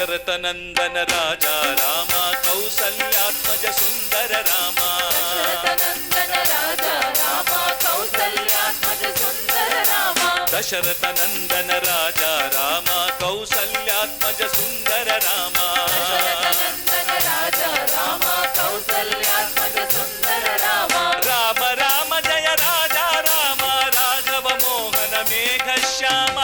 ದಶರಥ ನಂದನ ರಾಜ ರಾಮ ಕೌಸಲ್ಯಾತ್ಮಜ ಸುಂದರ ರಾಮ ನಂದನ ರಾಜ ರಾಮ ಕೌಸಲ್ಯಾತ್ಮಜ ಸುಂದರ ರಾಮ ದಶರಥ ನಂದನ ರಾಜ ರಾಮ ಕೌಸಲ್ಯಾತ್ಮಜ ಸುಂದರ ರಾಮ ನಂದನ ರಾಜ ರಾಮ ಕೌಸಲ್ಯಾತ್ಮಜ ಸುಂದರ ರಾಮ ರಾಮ ರಾಮ ಜಯ ರಾಜ ರಾಮ ರಾಘವ ಮೋಹನ ಮೇಘ ಶ್ಯಾಮ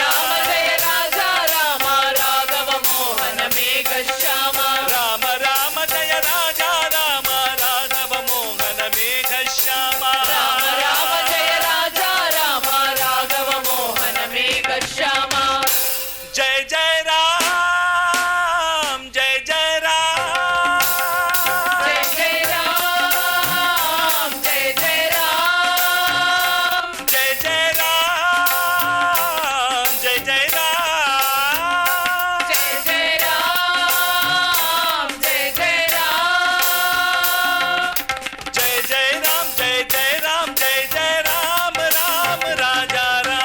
ರಾಮ ಜಯ ರಾಜ ರಾಮ ರಾಘವ ಮೋಹನ ಮೇಘ ಶ್ಯಾಮ ರಾಮ ರಾಮ ಜಯ ರಾಜ ರಾಮ ರಾಘವ ಮೋಹನ ಮೇಘ ಶ್ಯಾಮ ರಾಮ ಜಯ ರಾಜ ರಾಮ ರಾಘವ ಮೋಹನ ಮೇಘ ಶ್ಯಾಮ ಜಯ ಜಯ ರಾಮ ಜಯ ಜಯ ರಾಮ ಜಯ ಜಯ ರಾಮ ಜಯ ಜಯ ರಾಮ ಜಯ ಜಯ ರಾಮ ಜಯ ಜಯ ರಾಮ ಜಯ ಜಯ ರಾಮ ಜಯ ಜಯ ರಾಮ ಜಯ ಜಯ ರಾಮ ಜಯ ಜಯ ರಾಮ ಜಯ ಜಯ ರಾಮ ರಾಮ ರಾಜ ರಾಮ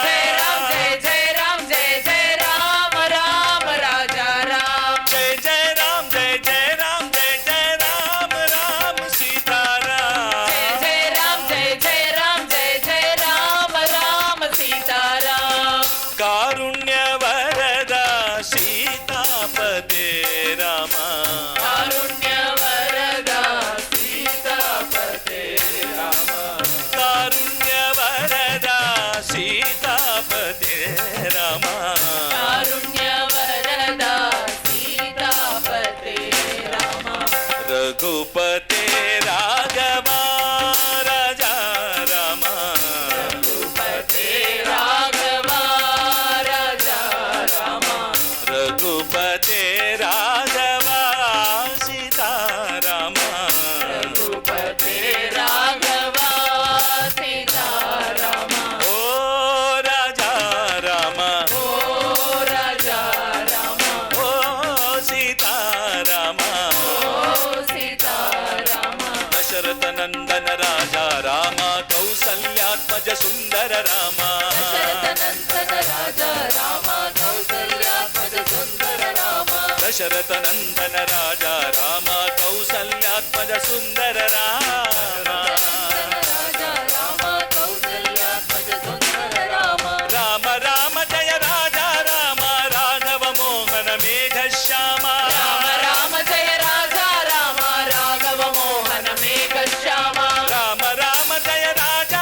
ಜಯ ರಾಮ ಜಯ ಜಯ ರಾಮ ಜಯ ಜಯ ರಾಮ ರಾಮ ರಾಜ ರಾಮ ಜಯ ಜಯ ರಾಮ ಜಯ ಜಯ ರಾಮ ಜಯ ಜಯ ರಾಮ ರಾಮ ಸೀತಾರಾಮ ಜಯ ರಾಮ ಜಯ ಜಯ ರಾಮ ಜಯ ಜಯ ರಾಮ ರಾಮ ಸೀತಾರಾಮ ಕಾರುಣ್ಯ ವರದ ಸೀತಾಪತೆ ರಾಮ ಕಾರುಣ್ಯ ವರದ ಸೀತಾಪತೆ ರಾಮ ಕಾರುಣ್ಯ ವರದ ಸೀತಾಪತೆ ರಾಮ ಕಾರುಣ್ಯ ವರದ ಸೀತಾಪತೆ ರಾಮ ರಘುಪತೆ ರಾಘವ ರಾಜ ರಾಮ ರಘುಪತೆ ರಾಘವ ರಾಜ ರಾಮ ರಘುಪತೆ ರಾಘವ ಸೀತಾರಾಮ ರಘುಪತೆ ರಾಘವ ಸೀತಾರಾಮ ಓ ರಾಜ ರಾಮ ಓ ರಾಜ ರಾಮ ಓ ಸೀತಾರಾಮ ಓ ಸೀತಾರಾಮ ದಶರಥ ನಂದನ ರಾಜ ರಾಮ ಕೌಸಲ್ಯಾತ್ಮಜ ಸುಂದರ ರಾಮ ದಶರಥ ನಂದನ ರಾಜ ರಾಮ ಕೌಸಲ್ಯಾತ್ಮಜ ಸುಂದರ ರಾಮ ದಶರಥ ನಂದನ ರಾಜ ರಾಮ ಕೌಸಲ್ಯಾತ್ಮಜ ಸುಂದರ ರಾಮ ರಾಜ ರಾಮ ಕೌಸಲ್ಯಾತ್ಮಜ ಸುಂದರ ರಾಮ ರಾಮ ರಾಮ ಜಯ ರಾಜ ರಾಮ ರಾಘವ ಮೋಹನ ಮೇಘ ಶ್ಯಾಮ ರಾಮ ಜಯ ರಾಜ ರಾಮ ರಾಘವ ಮೋಹನ ಮೇಘ ಶ್ಯಾಮ ರಾಮ ರಾಮ ಜಯ ರಾಜ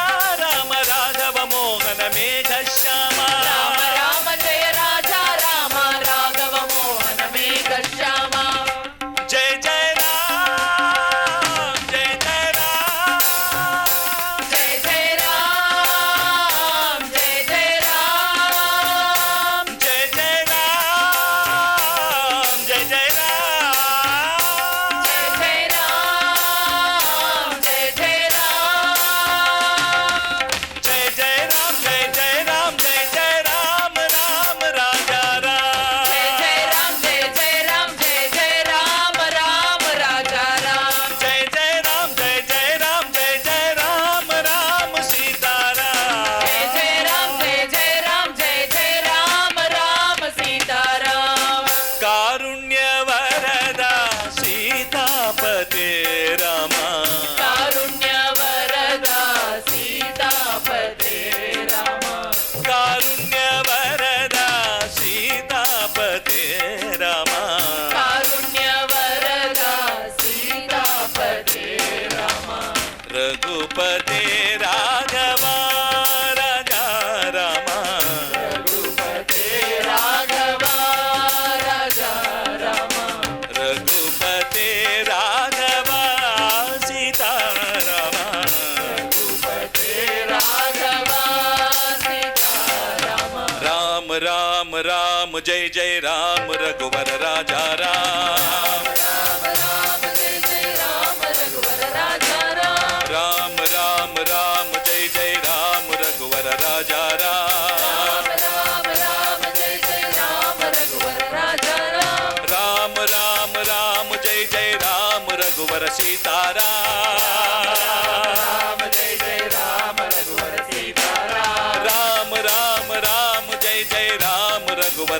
ರಾಮ ರಾಘವ ಮೋಹನ ಮೇಘ ಶ್ಯಾಮ ರಾಮ ಜಯ ರಾಜ ರಾಮ ರಾಘವ ಮೋಹನ ಮೇಘ ಶ್ಯಾಮ ಜಯ ಜಯ ರಾಮ ಜಯ ಜಯ ರಾಮ ಜಯ ಜಯ ರಾಮ ಜಯ ಜಯ ರಾಮ ಜಯ ಜಯ ರಾಮ ಜಯ ಜಯ ರಾಮ ಜಯ ಜಯ ರಾಮ ಜಯ ಜಯ ರಾಮ ಜಯ ಜಯ ರಾಮ ಜಯ ಜಯ ರಾಮ ಜಯ ಜಯ ರಾಮ ರಾಮ ರಾಜ ರಾಮ ಜಯ ಜಯ ರಾಮ ಜಯ ಜಯ ರಾಮ ಜಯ ಜಯ ರಾಮ ರಾಮ ರಾಜ ರಾಮ ಜಯ ಜಯ ರಾಮ ಜಯ ಜಯ ರಾಮ ಜಯ ಜಯ ರಾಮ ರಾಮ ಸೀತಾರಾಮ ಜಯ ಜಯ ರಾಮ ಜಯ ಜಯ ರಾಮ ಜಯ ಜಯ ರಾಮ ರಾಮ ಸೀತಾರಾಮ ಕಾರುಣ್ಯ ವರದ ಸೀತಾಪತೆ ರಾಮ ಕಾರುಣ್ಯ ವರದ ಸೀತಾಪತೆ ರಾಮ ಕಾರುಣ್ಯ ವರದ ಸೀತಾಪತೆ ರಾಮ ಕಾರುಣ್ಯ ವರದ ಸೀತಾಪತೆ ರಾಮ ರಘುಪತೆ ರಾಘವ ರಾಜ ರಾಮ ರಘುಪತೆ ರಾಘವ ರಾಜ ರಾಮ ರಘುಪತೆ ರಾಘವ ಸೀತಾರಾಮ ರಘುಪತೆ ರಾಘವ ಸೀತಾರಾಮ ರಾಮ ರಾಮ ರಾಮ ಜಯ ಜಯ ರಾಮ ರಘುವರ ರಾಜ ರಾಮ ರಾಮ ರಾಮ ಜಯ ಜಯ ರಾಮ ರಘುವರ ರಾಜ ರಾಮ ರಾಮ ರಾಮ ರಾಮ ಜಯ ಜಯ ರಾಮ ರಘುವರ ರಾಜ ರಾಮ ರಾಮ ರಾಮ ಜಯ ಜಯ ರಾಮ ರಘುವರ ರಾಜ ರಾಮ ರಾಮ ರಾಮ ರಾಮ ಜಯ ಜಯ ರಾಮ ರಘುವರ ಸೀತಾರಾಮ ರಾಮ ಜಯ ಜಯ ರಾಮ ರಘುವರ ಸೀತಾರಾಮ ರಾಮ ರಾಮ ರಾಮ ಜಯ ಜಯ ರಾಮ ರಘುವರ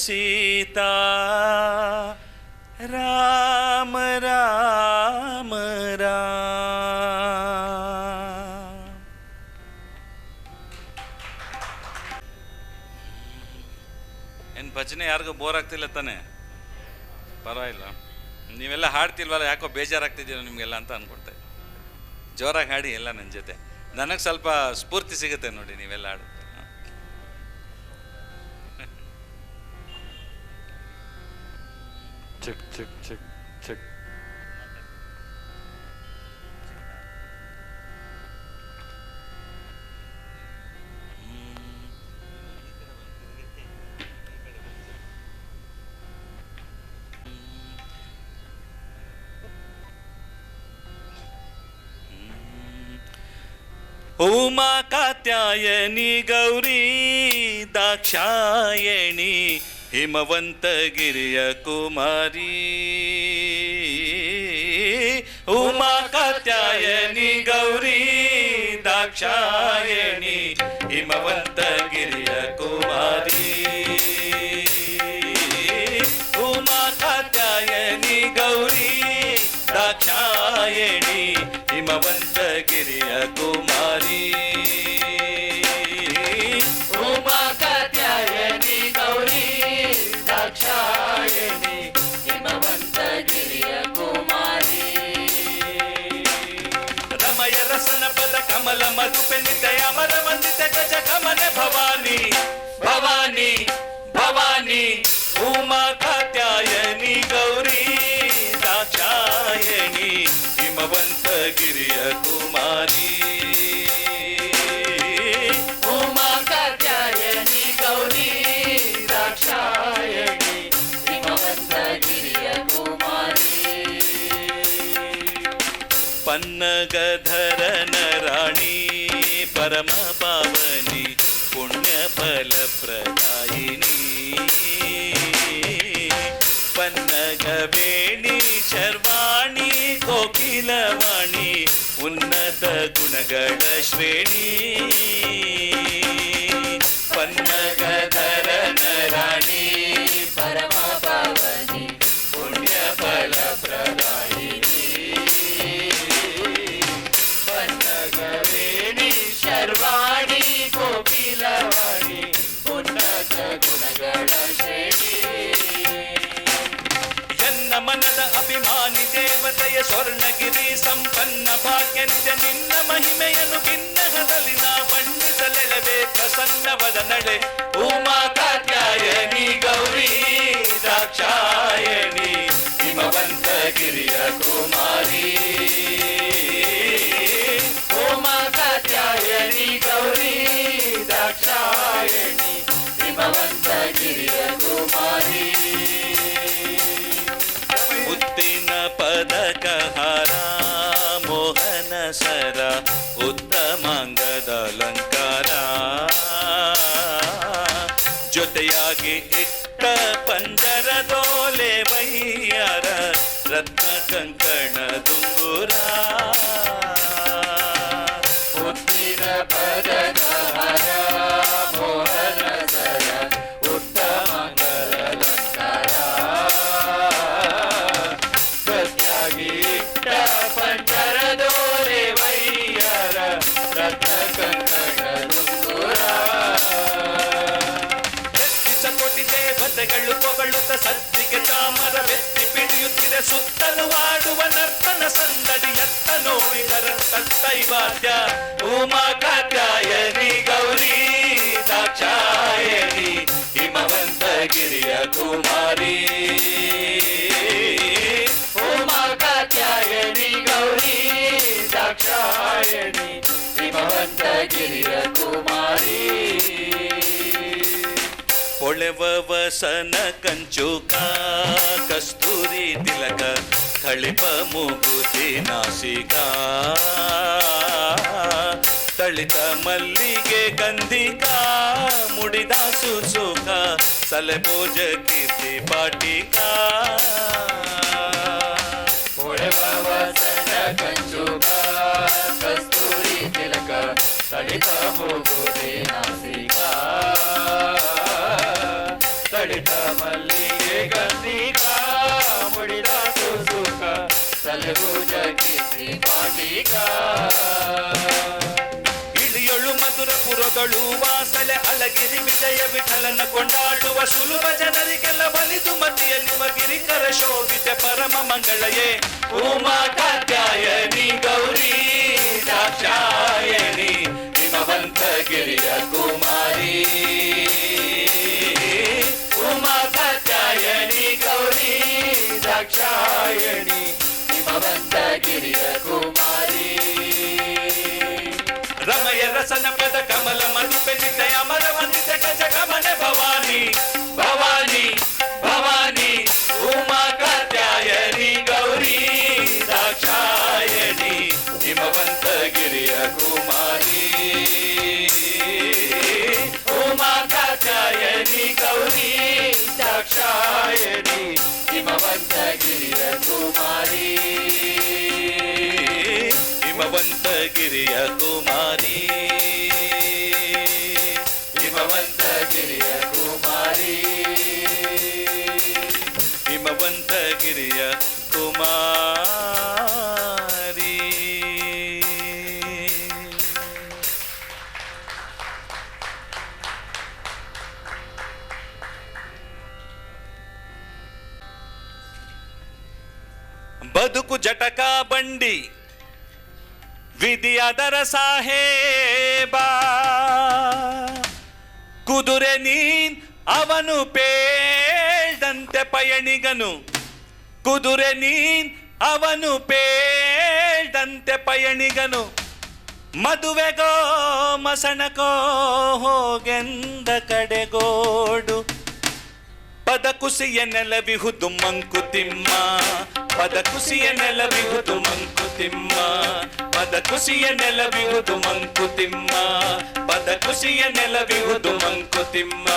ಸೀತಾ ರಾಮ ರಾಮ ರಾಮ. ಏನು ಭಜನೆ ಯಾರಿಗೂ ಬೋರ್ ಆಗ್ತಿಲ್ಲ ತಾನೆ? ಪರವಾಗಿಲ್ಲ, ನೀವೆಲ್ಲ ಹಾಡ್ತಿಲ್ವಲ್ಲ, ಯಾಕೋ ಬೇಜಾರಾಗ್ತಿದ್ದೀರ ನಿಮಗೆಲ್ಲ ಅಂತ ಅಂದ್ಕೊಡ್ತೆ. ಜೋರಾಗಿ ಹಾಡಿ ಎಲ್ಲ ನನ್ನ ಜೊತೆ, ನನಗೆ ಸ್ವಲ್ಪ ಸ್ಫೂರ್ತಿ ಸಿಗುತ್ತೆ ನೋಡಿ ನೀವೆಲ್ಲ ಹಾಡು. Check check check check. Uma Katyayani Gauri Dakshayani ಹಿಮವಂತಗಿರಿಯ ಕುಮಾರಿ. ಉಮಾ ಕಾತ್ಯಾಯನಿ ಗೌರಿ ದಾಕ್ಷಾಯಣಿ ಹಿಮವಂತಗಿರಿಯ ಕುಮಾರಿ. ಉಮಾ ಕಾತ್ಯಾಯನಿ ಗೌರಿ ದಾಕ್ಷಾಯಣಿ ಹಿಮವಂತಗಿರಿಯ ಕುಮಾರಿ. ಉಮಾ ಕಾತ್ಯಾಯನಿ ಗೌರಿ ದಾಕ್ಷಾಯಣಿ ಹಿಮವಂತಗಿರಿಯ ಕುಮಾರಿ. ರಮಯ ರಸನ ಪದ ಕಮಲ ಮಧುಪೆನಿತ ಅಮರ ವಂದಿತ ಗಜ ಕಮನೆ ಭವಾನಿ ಭವಾನಿ ಭವಾನಿ. ಉಮಾ ಕಾತ್ಯಾಯನಿ ಗೌರಿ ದಾಕ್ಷಾಯಣಿ ಹಿಮವಂತಗಿರಿಯ ಕುಮಾರಿ. ಉಮಾ ಕಾತ್ಯಾಯನಿ ಗೌರಿ ದಾಕ್ಷಾಯಣಿ ಹಿಮವಂತಗಿರಿಯ ಕುಮಾರಿ. ಪನ್ನಗಧರನ ರಾಣಿ ಪರಮ ಪಾವನಿ ಪುಣ್ಯ ಫಲ ಪ್ರದಾಯಿನಿ. ಪನ್ನಗವೇಣಿ ಶರ್ವಾಣಿ ಕೋಕಿಲವಾಣಿ ಉನ್ನತ ಗುಣಗಳ ಶ್ರೇಣಿ. ಪನ್ನಗಧರನ ರಾಣಿ ಪರಮ ಪಾವನಿ ಪುಣ್ಯ ಫಲ ಪ್ರದಾಯಿನಿ. ಪನ್ನಗವೇಣಿ ಶರ್ವಾಣಿ ಕೋಕಿಲವಾಣಿ ಉನ್ನತ ಗುಣಗಳ ಶ್ರೇಣಿ. ಎನ್ನ ಮನದ ಅಭಿಮಾನಿ ದೇವತೆಯ ಸ್ವರ್ಣಗಿರಿ ಸಂಪನ್ನ ಭಾಗ್ಯನಿಜ ನಿನ್ನ ಮಹಿಮೆಯನ್ನು ಭಿನ್ನಹದಲ್ಲಿ ನಾ ಬಣ್ಣಿಸಲೆಳವೆ ಪ್ರಸನ್ನವದ ನಡೆ. ಉಮಾ ಕಾತ್ಯಾಯನಿ ಗೌರಿ ದಾಕ್ಷಾಯಣಿ ಹಿಮವಂತಗಿರಿಯ ಕುಮಾರಿ. ಉಮಾ ಕಾತ್ಯಾಯನಿ ಗೌರಿ ದಾಕ್ಷಾಯಣಿ ಹಿಮವಂತಗಿರಿಯ ಕುಮಾರಿ. ಮುತ್ತಿನ ಪದಕಹಾರ ಮೋಹನ ಸರ ಉತ್ತಮಾಂಗದ ಅಲಂಕಾರ. ಜೊತೆಯಾಗಿ ಇಟ್ಟ ಪಂಜರದೋಲೆ ವೈಯಾರ ರತ್ನ ಕಂಕಣ ದುಂಗುರ. ಮುತ್ತಿನ ಪದಕಹಾರ ಮೋಹನ ಸರ ಉತ್ತಮಾಂಗದ ಅಲಂಕಾರ. ಗತಿಯಾಗಿ ಇಟ್ಟ ಪಂಜರದೋಲೆ ವೈಯಾರ ರತ್ನ ಕಂಕಣ ದುಂಗುರ. ಕೋಟಿ ದೇವತೆಗಳು ಪೊಗಳುತ್ತ ಸತ್ತಿಗೆ ಚಾಮರ ಬೆತ್ತಿ ಪಿಡಿಯುತ್ತಿರೆ ಸುತ್ತಲೂ ಆಡುವ ನರ್ತನ ಸಂದಡಿ ಎತ್ತ ನೋಡಿದರ ತತ್ತೈ ವಾದ್ಯ. ಉಮಾ ಕಾತ್ಯಾಯನಿ ಗೌರಿ ದಾಕ್ಷಾಯಣಿ ಹಿಮವಂತಗಿರಿಯ ಕುಮಾರಿ. ಉಮಾ ಕಾತ್ಯಾಯನಿ ಗೌರಿ ದಾಕ್ಷಾಯಣಿ ಹಿಮವಂತಗಿರಿಯ ಕುಮಾರಿ. ಹೊಳೆವ ವಸನ ಕಂಚುಕ ಕಸ್ತೂರಿ ತಿಲಕ ಥಳಿಪ ಮೂಗುತಿ ನಾಸಿಕ. ತಳಿತ ಮಲ್ಲಿಗೆ ಗಂಧಿಕ ಮುಡಿದ ಸುಸುಕ ಸಲೆಭೋಜ ಕೀರ್ತಿ ಪಾಟಿಕ. ಹೊಳೆವ ವಸನ ಕಂಚುಕ ಕಸ್ತೂರಿ ತಿಲಕ ತಳಿತ ಮೂಗುತಿ ನಾಸಿಕ. ತಳಿತ ಮೊದಲು ವಾಸಳೆ ಅಳಗಿರಿ ವಿಜಯ ವಿಠಲನ ಕೊಂಡಾಡುವ ಸುಲಭ ಜನರಿಗೆಲ್ಲ ಒಲಿದು ಮತಿಯ ನಿಮಗಿರಿಕರ ಶೋಭಿತ ಪರಮ ಮಂಗಳಯೇ ಉಮಾ ಕಾತ್ಯಾಯನಿ ಗೌರಿ ದಾಕ್ಷಾಯಣಿ ಹಿಮವಂತಗಿರಿಯ ಕುಮಾರಿ ಉಮಾ ಕಾತ್ಯಾಯನಿ ಗೌರಿ ದಾಕ್ಷಾಯಣಿ ಹಿಮವಂತಗಿರಿಯ ಕುಮಾರಿ ರಮಯ ರಸನ ಪದ ಕಮಲ ಮರುಪೆ ನಿತ್ಯ ಅಮರ ವಂದಿತ ಗಜ ಗಮನ ಭವಾನಿ ಭವಾನಿ ಭವಾನಿ ಉಮಾ ಕಾತ್ಯಾಯನಿ ಗೌರಿ ದಾಕ್ಷಾಯಣಿ ಹಿಮವಂತಗಿರಿಯ ಕುಮಾರಿ ಉಮಾ ಕಾತ್ಯಾಯನಿ ಗೌರಿ ದಾಕ್ಷಾಯಣಿ ಹಿಮವಂತಗಿರಿಯ ಕುಮಾರಿ ಹಿಮವಂತಗಿರಿಯ ಕುಮಾರಿ ಹಿಮವಂತಗಿರಿಯ ಕುಮಾರಿ ಹಿಮವಂತಗಿರಿಯ ಕುಮಾರಿ. ಬದುಕು ಜಟಕ ಬಂಡಿ ವಿಧಿಯದರ ಸಾಹೇಬ ಕುದುರೆ ನೀನ್ ಅವನು ಪೇಳ್ದಂತೆ ಪಯಣಿಗನು ಕುದುರೆ ನೀನ್ ಅವನು ಪೇಳ್ದಂತೆ ಪಯಣಿಗನು ಮದುವೆಗೋ ಮಸಣಕೋ ಹೋಗೆಂದ ಕಡೆಗೋಡು ಪದ ಕುಸಿಯ ನೆಲವಿಹುದು ಮಂಕುತಿಮ್ಮ ಪದ ಕುಸಿಯ ನೆಲವಿಹುದು ಮಂಕುತಿಮ್ಮ ಪದ ಕುಸಿಯ ನೆಲವಿಹುದು ಮಂಕುತಿಮ್ಮ ಪದ ಕುಸಿಯ ನೆಲವಿಹುದು ಮಂಕುತಿಮ್ಮ.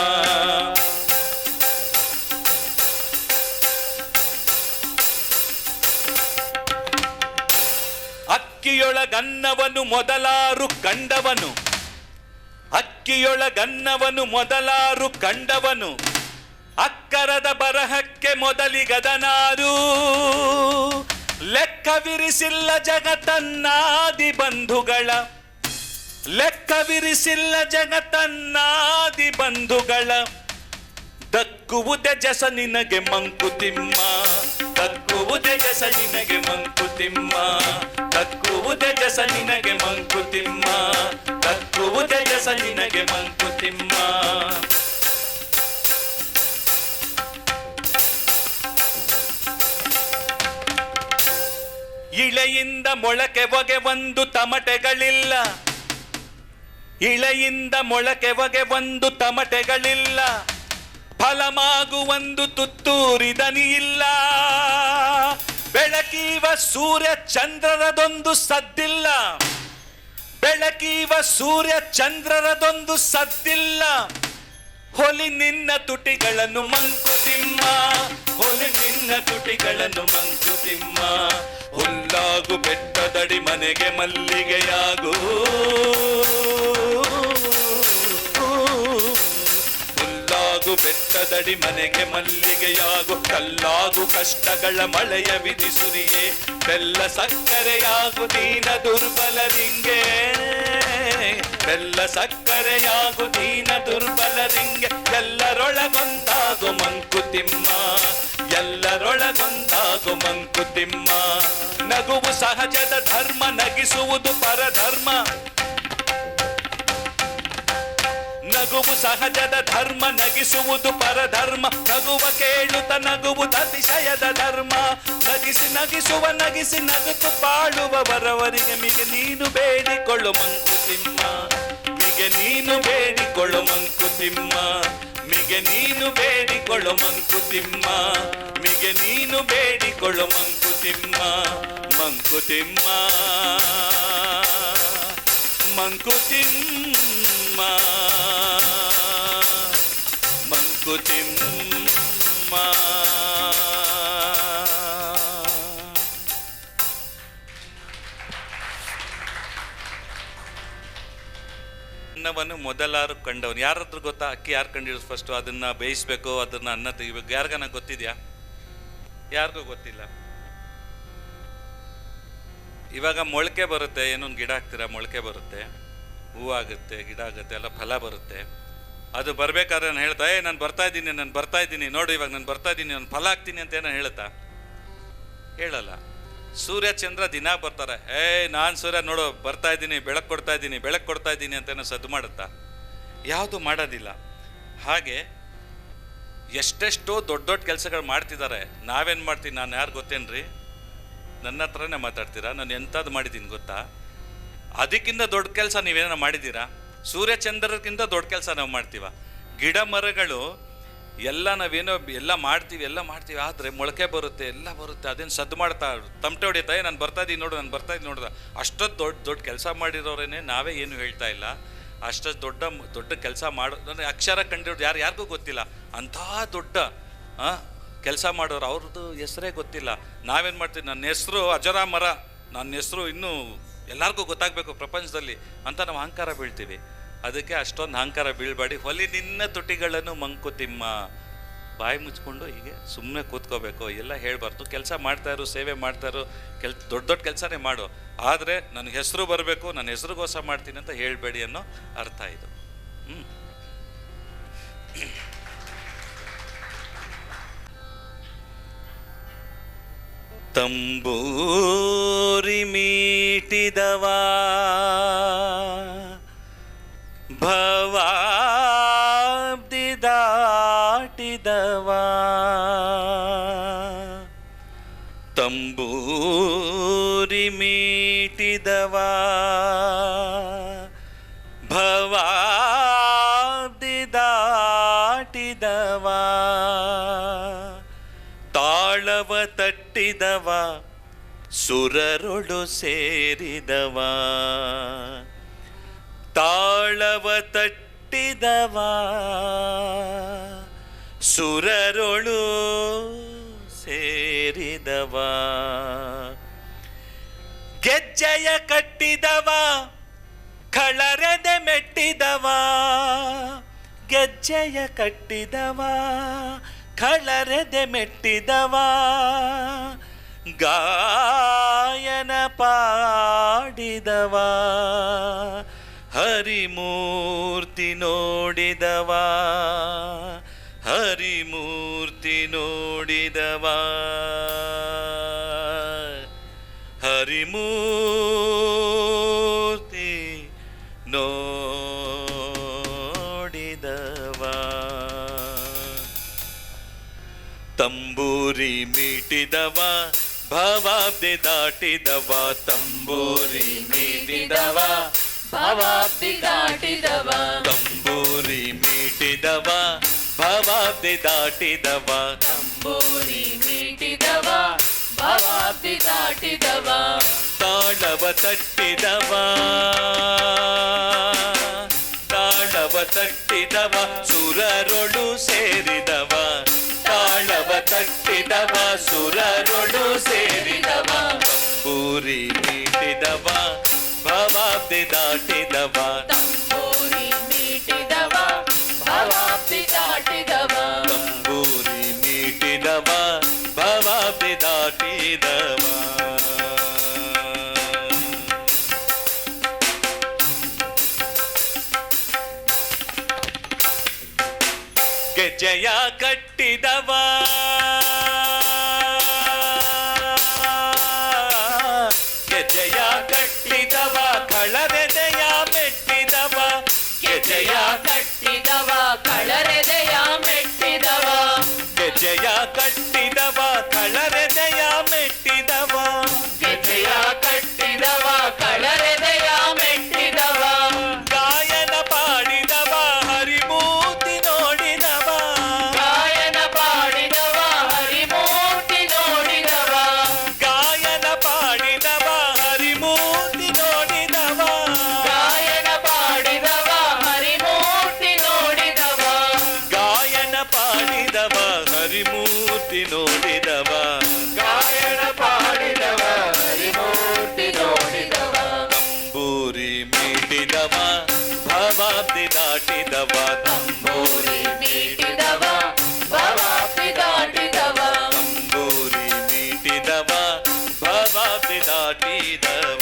ಅಕ್ಕಿಯೊಳಗನ್ನವನು ಮೊದಲಾರು ಕಂಡವನು ಅಕ್ಕಿಯೊಳಗನ್ನವನು ಮೊದಲಾರು ಕಂಡವನು ಅಕ್ಕರದ ಬರಹಕ್ಕೆ ಮೊದಲಿಗದನಾರು ಲೆಕ್ಕವಿರಿಸಿಲ್ಲ ಜಗತ್ತನ್ನಾದಿ ಬಂಧುಗಳ ಲೆಕ್ಕವಿರಿಸಿಲ್ಲ ಜಗತ್ತನ್ನಾದಿ ಬಂಧುಗಳ ದಕ್ಕುವುದೇ ಜಸ ನಿನಗೆ ಮಂಕುತಿಮ್ಮ ದಕ್ಕುವುದೇ ಜಸ ನಿನಗೆ ಮಂಕುತಿಮ್ಮ ದಕ್ಕುವುದೇ ಜಸ ನಿನಗೆ ಮಂಕುತಿಮ್ಮ ದಕ್ಕುವುದೇ ಜಸ ನಿನಗೆ ಮಂಕುತಿಮ್ಮ. ಇಳೆಯಿಂದ ಮೊಳಕೆ ಹೊಗೆ ಒಂದು ತಮಟೆಗಳಿಲ್ಲ ಇಳೆಯಿಂದ ಮೊಳಕೆ ಹೊಗೆ ಒಂದು ತಮಟೆಗಳಿಲ್ಲ ಫಲಮಾಗುವೊಂದು ತುತ್ತೂರಿದನಿ ಇಲ್ಲ ಬೆಳಕೀವ ಸೂರ್ಯ ಚಂದ್ರರದೊಂದು ಸದ್ದಿಲ್ಲ ಬೆಳಕೀವ ಸೂರ್ಯ ಚಂದ್ರರದೊಂದು ಸದ್ದಿಲ್ಲ ಹೊಲಿ ನಿನ್ನ ತುಟಿಗಳನ್ನು ಮಂಕುತಿಮ್ಮ ಹೊಲಿ ನಿನ್ನ ತುಟಿಗಳನ್ನು ಮಂಕುತಿಮ್ಮ ಹುಲ್ಲಾಗು ಬೆಟ್ಟದಡಿ ಮನೆಗೆ ಮಲ್ಲಿಗೆಯಾಗು ಹುಲ್ಲಾಗು ಬೆಟ್ಟದಡಿ ಮನೆಗೆ ಮಲ್ಲಿಗೆಯಾಗು ಕಲ್ಲಾಗು ಕಷ್ಟಗಳ ಮಳೆಯ ವಿಧಿಸುರಿಯೇ ಬೆಲ್ಲ ಸಕ್ಕರೆಯಾಗು ದೀನ ದುರ್ಬಲರಿಂಗೆ ಬೆಲ್ಲ ಸಕ್ಕರೆಯಾಗು ದೀನ ದುರ್ಬಲರಿಂಗೆ ಎಲ್ಲರೊಳಗೊಂದಾಗು ಮಂಕುತಿಮ್ಮ ಎಲ್ಲರೊಳಗೊಂದಾಗು ಮಂಕುತಿಮ್ಮ. ನಗುವು ಸಹಜದ ಧರ್ಮ ನಗಿಸುವುದು ಪರಧರ್ಮ ನಗುವು ಸಹಜದ ಧರ್ಮ ನಗಿಸುವುದು ಪರಧರ್ಮ ನಗುವ ಕೇಳುತ್ತ ನಗುವುದು ಅತಿಶಯದ ಧರ್ಮ ನಗಿಸಿ ನಗಿಸುವ ನಗಿಸಿ ನಗುತ್ತು ಬಾಳುವ ಬರವರಿಗೆ ಮಿಗೆ ನೀನು ಬೇಡಿಕೊಳ್ಳು ಮಂಕುತಿಮ್ಮ ಮಿಗೆ ನೀನು ಬೇಡಿಕೊಳ್ಳು ಮಂಕುತಿಮ್ಮ ಮಿಗೆ ನೀನು ಬೇಡಿಕೊಳ್ಳು ಮಂಕುತಿಮ್ಮ ಮಿಗೆ ನೀನು ಬೇಡಿಕೊಳ್ಳು ಮಂಕುತಿಮ್ಮ ಮಂಕುತಿಮ್ಮ ಮಂಕುತಿಮ್ಮ ಮಂಕುತಿಮ್ಮ. ಅನ್ನವನ್ನು ಮೊದಲಾರು ಕಂಡವನು ಯಾರಾದ್ರೂ ಗೊತ್ತಾ ಅಕ್ಕಿ ಯಾರು ಕಂಡಿರೋದು ಫಸ್ಟು ಅದನ್ನ ಬೇಯಿಸ್ಬೇಕು ಅದನ್ನ ಅನ್ನ ತೆಗಿಬೇಕು ಯಾರಿಗಾನ ಗೊತ್ತಿದ್ಯಾ ಯಾರಿಗೂ ಗೊತ್ತಿಲ್ಲ. ಇವಾಗ ಮೊಳಕೆ ಬರುತ್ತೆ ಏನೊಂದು ಗಿಡ ಹಾಕ್ತೀರಾ ಮೊಳಕೆ ಬರುತ್ತೆ ಹೂವಾಗುತ್ತೆ, ಗಿಡ ಆಗುತ್ತೆ, ಎಲ್ಲ ಫಲ ಬರುತ್ತೆ. ಅದು ಬರಬೇಕಾದ್ರೆ ನಾನು ಹೇಳ್ತಾ ನಾನು ಬರ್ತಾ ಇದ್ದೀನಿ ನೋಡಿ, ಇವಾಗ ನಾನು ಬರ್ತಾ ಇದ್ದೀನಿ, ನಾನು ಫಲ ಆಗ್ತೀನಿ ಅಂತ ಏನೋ ಹೇಳುತ್ತಾ? ಹೇಳಲ್ಲ. ಸೂರ್ಯ ಚಂದ್ರ ದಿನ ಬರ್ತಾರೆ, ನಾನು ಸೂರ್ಯ ನೋಡು ಬರ್ತಾ ಇದ್ದೀನಿ, ಬೆಳಕು ಕೊಡ್ತಾ ಇದ್ದೀನಿ ಅಂತ ಏನೋ ಸದ್ದು ಮಾಡುತ್ತಾ? ಯಾವುದು ಮಾಡೋದಿಲ್ಲ. ಹಾಗೆ ಎಷ್ಟೆಷ್ಟೋ ದೊಡ್ಡ ದೊಡ್ಡ ಕೆಲಸಗಳು ಮಾಡ್ತಿದ್ದಾರೆ. ನಾವೇನು ಮಾಡ್ತೀವಿ? ನಾನು ಯಾರು ಗೊತ್ತೇನ್ರಿ? ನನ್ನ ಹತ್ರನೇ ಮಾತಾಡ್ತೀರಾ? ನಾನು ಎಂಥದ್ದು ಮಾಡಿದ್ದೀನಿ ಗೊತ್ತಾ? ಅದಕ್ಕಿಂತ ದೊಡ್ಡ ಕೆಲಸ ನೀವೇನೋ ಮಾಡಿದ್ದೀರಾ? ಸೂರ್ಯಚಂದ್ರಕ್ಕಿಂತ ದೊಡ್ಡ ಕೆಲಸ ನಾವು ಮಾಡ್ತೀವ? ಗಿಡ ಮರಗಳು ಎಲ್ಲ ನಾವೇನೋ ಎಲ್ಲ ಮಾಡ್ತೀವಿ, ಆದರೆ ಮೊಳಕೆ ಬರುತ್ತೆ, ಎಲ್ಲ ಬರುತ್ತೆ, ಅದೇನು ಸದ್ದು ಮಾಡ್ತಾ ತಮಟೆ ಹೊಡಿತಾ ನಾನು ಬರ್ತಾ ಇದ್ದೀನಿ ನೋಡ್ದ. ಅಷ್ಟೊತ್ತು ದೊಡ್ಡ ಕೆಲಸ ಮಾಡಿರೋರೇನೆ ನಾವೇ ಏನು ಹೇಳ್ತಾ ಇಲ್ಲ. ಅಷ್ಟೊತ್ತು ದೊಡ್ಡ ಕೆಲಸ ಮಾಡೋ ನನಗೆ ಅಕ್ಷರ ಕಂಡಿರೋದು ಯಾರಿಗೂ ಗೊತ್ತಿಲ್ಲ. ಅಂಥ ದೊಡ್ಡ ಕೆಲಸ ಮಾಡೋರು ಅವ್ರದ್ದು ಹೆಸರೇ ಗೊತ್ತಿಲ್ಲ. ನಾವೇನು ಮಾಡ್ತೀವಿ? ನನ್ನ ಹೆಸರು ಅಜರಾಮರ, ನನ್ನ ಹೆಸರು ಇನ್ನೂ ಎಲ್ಲರಿಗೂ ಗೊತ್ತಾಗಬೇಕು ಪ್ರಪಂಚದಲ್ಲಿ ಅಂತ ನಾವು ಅಹಂಕಾರ ಬೀಳ್ತೀವಿ. ಅದಕ್ಕೆ ಅಷ್ಟೊಂದು ಅಹಂಕಾರ ಬೀಳ್ಬೇಡಿ. ಹೊಲಿ ನಿನ್ನ ತುಟಿಗಳನ್ನು ಮಂಕುತಿಮ್ಮ. ಬಾಯಿ ಮುಚ್ಕೊಂಡು ಹೀಗೆ ಸುಮ್ಮನೆ ಕೂತ್ಕೋಬೇಕು, ಎಲ್ಲ ಹೇಳಬಾರ್ದು. ಕೆಲಸ ಮಾಡ್ತಾಯಿರು, ಸೇವೆ ಮಾಡ್ತಾಯಿರು, ದೊಡ್ಡ ಕೆಲಸನೇ ಮಾಡು. ಆದರೆ ನನ್ನ ಹೆಸರು ಬರಬೇಕು, ನನ್ನ ಹೆಸರಿಗೋಸ್ಕರ ಮಾಡ್ತೀನಿ ಅಂತ ಹೇಳಬೇಡಿ ಅನ್ನೋ ಅರ್ಥ ಇದು. ತಂಬೂರಿ ಮೀಟಿದವಾ ಭವಾಬ್ದಿ ದಾಟಿದವಾ, ತಂಬೂರಿ ಮೀಟಿದವಾ ಭವಾಬ್ದಿ ದಾಟಿದವಾ, ತಾಳವ ತಟ್ಟಿದವ ಸುರರೊಳು ಸೇರಿದವ, ತಾಳವ ತಟ್ಟಿದವ ಸುರರೊಳು ಸೇರಿದವ, ಗೆಜ್ಜೆಯ ಕಟ್ಟಿದವ ಕಳರೆದೆ ಮೆಟ್ಟಿದವ, ಗೆಜ್ಜೆಯ ಕಟ್ಟಿದವ ಕಳರೆದೆ ಮೆಟ್ಟಿದವ, ಗಾಯನ ಪಾಡಿದವ ಹರಿಮೂರ್ತಿ ನೋಡಿದವ, ಹರಿಮೂರ್ತಿ ನೋಡಿದವ, ಹರಿಮೂರ್ತಿ ನೋಡಿದವ. ತಂಬೂರಿ ಮೀಟಿದವ ಭವಾಬ್ದಿ ದಾಟಿದವ, ತಂಬೂರಿ ಮೀಟಿದವ ಭವಾಬ್ದಿ ದಾಟಿದವ, ತಂಬೂರಿ ಮೀಟಿದವ ಭವಾಬ್ದಿ ದಾಟಿದವ, ತಂಬೂರಿ ಮೀಟಿದವ ಭವಾಬ್ದಿ ದಾಟಿದವ, ತಾಳವ ತಟ್ಟಿದವ, ತಾಳವ ತಟ್ಟಿದವ ಸುರರೊಳು ಸೇರಿದವ, ತಾಳವ ತಟ್ಟಿದವ ಸುರರೊಳು ಸೇರಿದವ, ತಂಬೂರಿ ಮೀಟಿದವ ಭವಾಬ್ದಿ ದಾಟಿದವ, ತಂಬೂರಿ ಮೀಟಿದವ ಭವಾಬ್ದಿ ದಾಟಿದವ, ತಂಬೂರಿ ಮೀಟಿದವ ಭವಾಬ್ದಿ ದಾಟಿದವ. ಗೆಜ್ಜೆಯ ಕಟ್ಟಿದವ ಗೆಜ್ಜೆಯ ಕಟ್ಟಿದವ ಕಳರೆದೆಯ ಮೆಟ್ಟಿದವ, ಗೆಜ್ಜೆಯ ಕಟ್ಟಿದವ ಕಳರೆದೆಯ ಮೆಟ್ಟಿದವ, ಗೆಜ್ಜೆಯ ಕಟ್ಟಿದವ ಕಳರೆದೆಯ ಮೆಟ್ಟಿದವ, ಗೆಜ್ಜೆಯ ಕಟ್ಟಿದವ ಕಳರೆದೆಯ ಮೆಟ್ಟಿದವ, ಗಾಯನ ಪಾಡಿದವ ಹರಿಮೂರ್ತಿ ನೋಡಿದವ, ಗಾಯನ ಪಾಡಿದವ ಹರಿಮೂರ್ತಿ ನೋಡಿದವ, ಗಾಯನ ಪಾಡಿದವ ಹರಿಮೂರ್ತಿ ನೋಡಿದವ, ಗಾಯನ ಪಾಡಿದವ ಹರಿಮೂರ್ತಿ ನೋಡಿದವ, ಗಾಯನ ಪಾಡಿದವ ಹರಿಮೂರ್ತಿ ನೋಡಿದವ, ಗಾಯನ ಪಾಡಿದವ ಹರಿಮೂರ್ತಿ ನೋಡಿದವ, ತಂಬೂರಿ ಮೀಟಿದವ ಭವಾಬ್ದಿ ದಾಟಿದವ, ತಂಬೂರಿ ಮೀಟಿದವ ಭವಾಬ್ದಿ ದಾಟಿದವ, ತಂಬೂರಿ ಮೀಟಿದವ ಭವಾಬ್ದಿ ದಾಟಿದವ.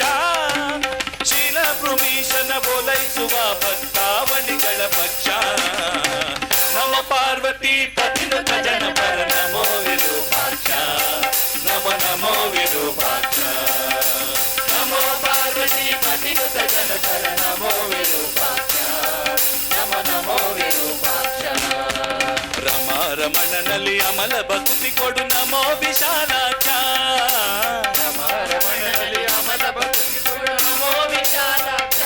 ಪಕ್ಷ ಶೀಲಭೃಮೀಶನ ಓಲೈಸುವ ಭಕ್ತಾವಳಿಗಳ ಪಕ್ಷ ನಮ ಪಾರ್ವತಿ ಪತಿನುತ ಜನಪರ ನಮೋ ವಿರೂಪಾಕ್ಷ ನಮೋ ನಮೋ ವಿರೂಪಾಕ್ಷ ನಮೋ ಪಾರ್ವತಿ ಪತಿನುತ ಜನಪರ ನಮೋ ವಿರೂಪಾಕ್ಷ ನಮೋ ನಮೋ ವಿರೂಪಾಕ್ಷ ರಮ ರಮಣನಲ್ಲಿ ಅಮಲ ಭಕ್ತಿ ಕೊಡು ನಮೋ ವಿಶಾಲಾಕ್ಷ ರಮ ರಮಣನಲ್ಲಿ ಅಮಲ ಭಕ್ತಿ ಕೊಡು ನಮೋ ವಿಶಾಲಾಕ್ಷ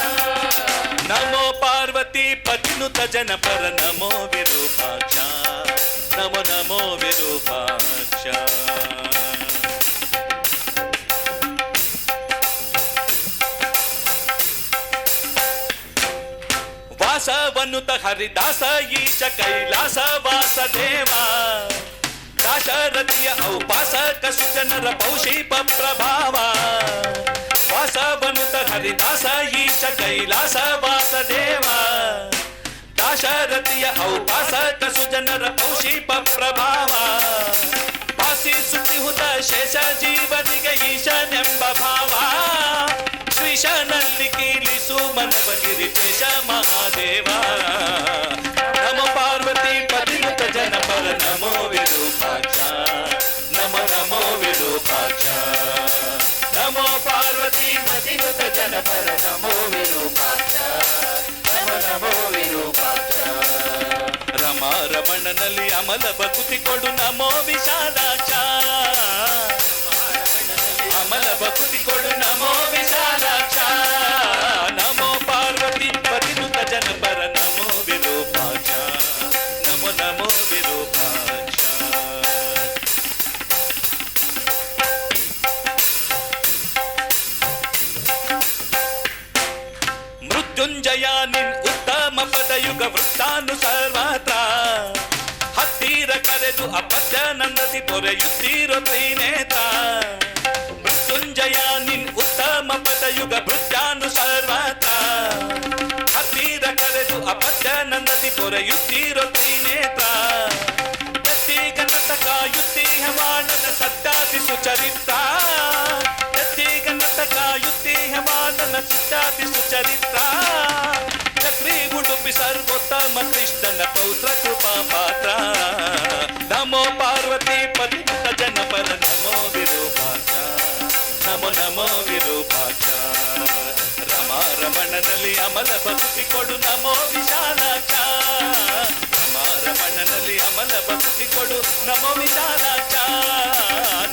ನಮೋ ಪಾರ್ವತಿ ಪತಿನುತ ಜನಪರ ನಮೋ ವಿರೂಪಾಕ್ಷ ನಮೋ ನಮೋ ವಿರೂಪಾಕ್ಷ ವಾಸವನ್ನುತ ಹರಿದಾಸ ಈಶ ಕೈಲಾಸ ವಾಸದೇವ ದಾಶರಥಿಯ ಔಪಾಸಕ ಸುಜನರ ಪೌಷೀಪ ಪ್ರಭಾವ ವಾಸವನುತ ಹರಿದಾಸ ಈಶ ಕೈಲಾಸ ವಾಸದೇವ ದಾಶರಥಿಯ ಔಪಾಸಕ ಸುಜನರ ಪೌಷೀಪ ಪ್ರಭಾವ ವಾಸಿ ಸುತ್ತಿಹುತ ಶೇಷ ಜೀವನಿಗೆ ಈಶನೆಂಬ ಭಾವ ಶ್ರೀಶನಲ್ಲಿ ಕೀಲಿಸು ಮನವಗಿರಿಪೇಶ ಮಹಾದೇವ ನಮೋ ಪಾರ್ವತಿ ಪತಿನುತ ಜನಪರ ನಮೋ ವಿರೂಪಾಕ್ಷ ನಮೋ ನಮೋ ವಿರೂಪಾಕ್ಷ ನಮೋ ಪಾರ್ವತಿ ಪತಿನುತ ಜನಪರ ನಮೋ ವಿರೂಪಾಕ್ಷ ನಮೋ ನಮೋ ವಿರೂಪಾಕ್ಷ ರಮ ರಮಣನಲ್ಲಿ ಅಮಲ ಭಕ್ತಿ ಕೊಡು ನಮೋ ವಿಶಾಲಾಕ್ಷ ಅಮಲ ಭಕ್ತಿ ಕೊಡು ನಮೋ ವಿಶಾಲಾಕ್ಷ ನಮೋ ಪಾರ್ವತಿ ಪತಿನುತ ಜನಪರ ನಮೋ ವಿರೂಪಾಕ್ಷ ನಮೋ ನಮೋ ವಿರೂಪಾಕ್ಷ ಮೃತ್ಯುಂಜಯ ನಿನ್ ಉತ್ತಮ ಪದಯುಗ ವೃತ್ತಾನು ಸರ್ವತ್ರ ಹತ್ತಿರ ಕರೆದು ಅಪತ್ಯ ನಂದದಿ ಪೊರೆಯುತ್ತೀರೋ ತ್ರಿನೇತ್ರ ಮೃತ್ಯುಂಜಯ ನಿನ್ ಉತ್ತಮ ಪದಯುಗ ವೃತ್ತಾನು ಸರ್ವತ್ರ ಹತ್ತಿರ ಕರೆದು ಅಪತ್ಯ ನಂದದಿ ಪೊರೆಯುತ್ತೀರೋ ತ್ರಿನೇತ್ರ ಯತ್ತೀಗನತ ಕಾಯುತ್ತಿ ಹವಾನನ ಸತ್ಯಾದಿ ಸುಚರಿತ್ರ ಯತ್ತೀಗನತ ಕಾಯುತ್ತಿ ಹವಾನನ ಸತ್ಯಾದಿ ಸುಚರಿತ್ರ ಚಕ್ರಿ ಉಡುಪಿ ಸರ್ವೋತ್ತಮ ಕೃಷ್ಣನ ಪೌತ್ರ ಕೃಪಾ ಪಾತ್ರ ನಮೋ ಪಾರ್ವತಿ ಪತಿನುತ ಜನಪರ ನಮೋ ವಿರೂಪಾಕ್ಷ ನಮೋ ನಮೋ ವಿರೂಪಾಕ್ಷ ರಮ ರಮಣನಲ್ಲಿ ಅಮಲ ಭಕ್ತಿ ಕೊಡು ನಮೋ ವಿಶಾಲಾಕ್ಷ ರಮ ರಮಣನಲ್ಲಿ ಅಮಲ ಭಕ್ತಿ ಕೊಡು ನಮೋ ವಿಶಾಲಾಕ್ಷ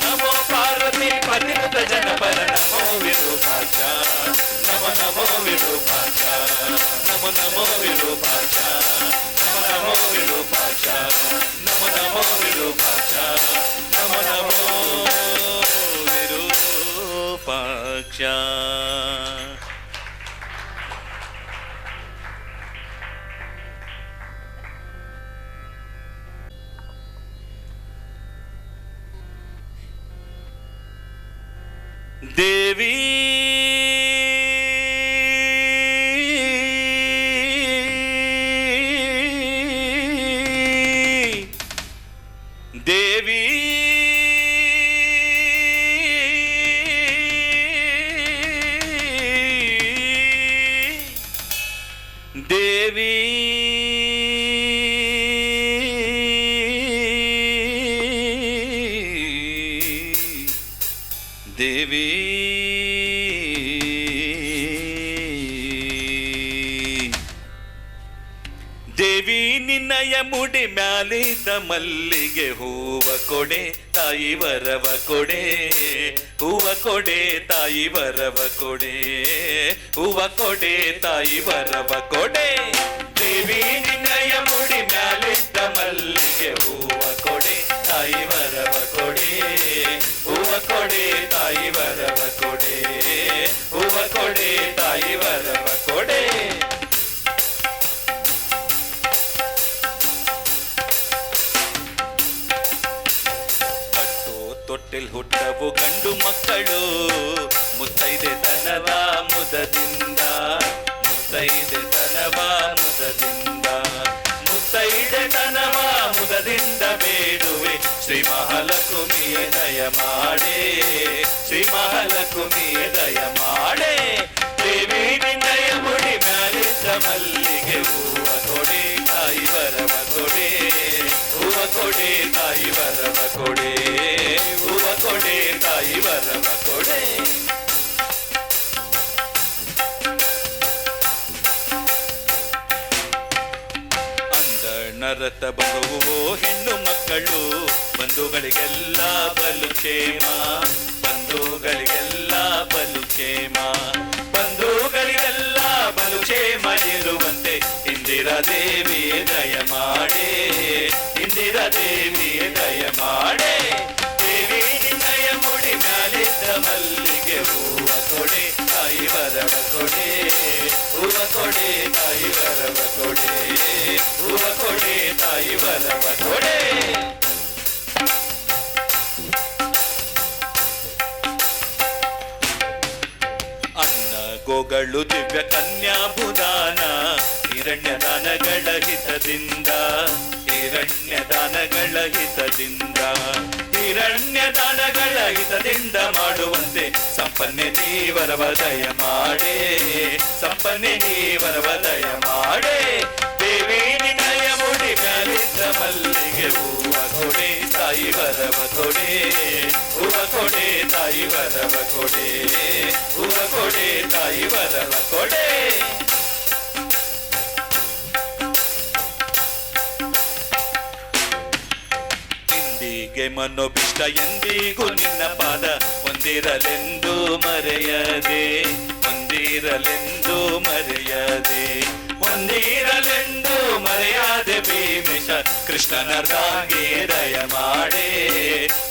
ನಮೋ ಪಾರ್ವತಿ ಪತಿನುತ ಜನಪರ ನಮೋ ವಿರೂಪಾಕ್ಷ ನಮೋ ನಮೋ ವಿರೂಪಾಕ್ಷ ನಮೋ ನಮೋ ವಿರೂಪಾಕ್ಷ ನಮೋ ನಮೋ ವಿರೂಪಾಕ್ಷ ನಮೋ ನಮೋ ವಿರೂಪಾಕ್ಷ ನಮೋ ನಮೋ ವಿರೂಪಾಕ್ಷ ದೇವಿ ದೇವಿ ದೇವಿ ದೇವಿ ದೇವಿ ನಿನ್ನಯ ಮುಡಿ ಮ್ಯಾಲಿದ ಮಲ್ಲಿಗೆ ಹೂವ ಕೊಡೆ ತಾಯಿ ವರವ ಕೊಡೆ ಹೂವ ಕೊಡೆ ತಾಯಿ ವರವ ಕೊಡೆ ಹೂವ ಕೊಡೆ ತಾಯಿ ವರವ ಕೊಡೆ ದೇವಿ ನಿನ್ನಯ ಮುಡಿ ಮ್ಯಾಲಿದ ಮಲ್ಲಿಗೆ ಹೂವ ಕೊಡೆ ತಾಯಿ ವರವ ಕೊಡೆ ಹೂವ ಕೊಡೆ ತಾಯಿ ವರವ ಕೊಡೆ ಹೂವ ಕೊಡೆ ತಾಯಿ ವರವ ಕೊಡೆ ತೊಟ್ಟಿಲ್ ಹುಟ್ಟವು ಗಂಡು ಮಕ್ಕಳು ಮುತ್ತೈದೆ ತನವ ಮುದದಿಂದ ಮುತ್ತೈದೆ ತನವ ಮುದದಿಂದ ಮುತ್ತೈದೆ ತನವ ಮುದದಿಂದ ಬೇಡುವೆ ಶ್ರೀ ಮಹಾಲಕ್ಷ್ಮಿಯ ದಯ ಮಾಡೆ ಶ್ರೀ ಮಹಾಲಕ್ಷ್ಮಿ ದಯ ಮಾಡೆ ದೇವಿ ನಿನ್ನಯ ಮುಡಿ ಮ್ಯಾಲಿದ್ದ ಮಲ್ಲಿಗೆ ಹೂವ ಕೊಡೆ ತಾಯಿ ವರವ ಕೊಡೆ ಹೂವ ಕೊಡೆ ತಾಯಿ ವರವ ಕೊಡೆ ಹೂವ ಕೊಡೆ ತಾಯಿ ವರವ ಕೊಡೆ ನರತ ಬರುವೋ ಹೆಣ್ಣು ಮಕ್ಕಳು ಬಂಧುಗಳಿಗೆಲ್ಲ ಬಲು ಕ್ಷೇಮ ಬಂಧುಗಳಿಗೆಲ್ಲ ಬಲು ಕ್ಷೇಮ ಬಂಧುಗಳಿಗೆಲ್ಲ ಬಲು ಕ್ಷೇಮ ಇರುವಂತೆ ಇಂದಿರಾ ದೇವಿ ದಯ ಮಾಡೆ ಇಂದಿರಾ ದೇವಿ ದಯ ಮಾಡೆ ದೇವಿ ನಿನ್ನಯ ಮುಡಿ ಮ್ಯಾಲಿದ್ದ ಮಲ್ಲಿಗೆ ಹೂವ ಕೊಡೆ ತಾಯಿ ವರವ ಕೊಡೆ ಹೂವ ಕೊಡೆ ತಾಯಿ ವರವ ಕೊಡೆ ಹೂವ ಕೊಡೆ ತಾಯಿ ವರವ ಕೊಡೆ ಅನ್ನ ಗೋಗಳು ದಿವ್ಯ ಕನ್ಯಾಭುದಾನ ಹಿರಣ್ಯದಾನಗಳ ಹಿತದಿಂದ ಹಿರಣ್ಯದಾನಗಳ ಹಿತದಿಂದ ಹಿರಣ್ಯದಾನಗಳ ಹಿತದಿಂದ ಮಾಡುವಂತೆ ಸಂಪನ್ನೆ ನೀವರವ ದಯ ಮಾಡೆ ಸಂಪನ್ನೆ ನೀವರವ ದಯ ಮಾಡೆ ದೇವಿ ನಿನ್ನಯ ಮುಡಿ ಮ್ಯಾಲಿದ್ದ ಮಲ್ಲಿಗೆ ಹೂವ ಕೊಡೆ ತಾಯಿ ವರವ ಕೊಡೆ ಹೂವ ಕೊಡೆ ತಾಯಿ ವರವ ಕೊಡೆ ಹೂವ ಕೊಡೆ ತಾಯಿ ವರವ ಕೊಡೆ ಇಂದಿಗೆ ಮನೋಭಿಷ್ಟ ಎಂದಿಗೂ ನಿನ್ನ ಪಾದ ಹೊಂದಿರಲೆಂದು ಮರೆಯದೆ ಹೊಂದಿರಲೆಂದು ಮರೆಯದೆ ಹೊಂದಿರಲೆಂದು ಮರೆಯಾದೆ ಭೀಮೇಶ ಕೃಷ್ಣನರ್ದಾಂಗಿ ದಯ ಮಾಡೆ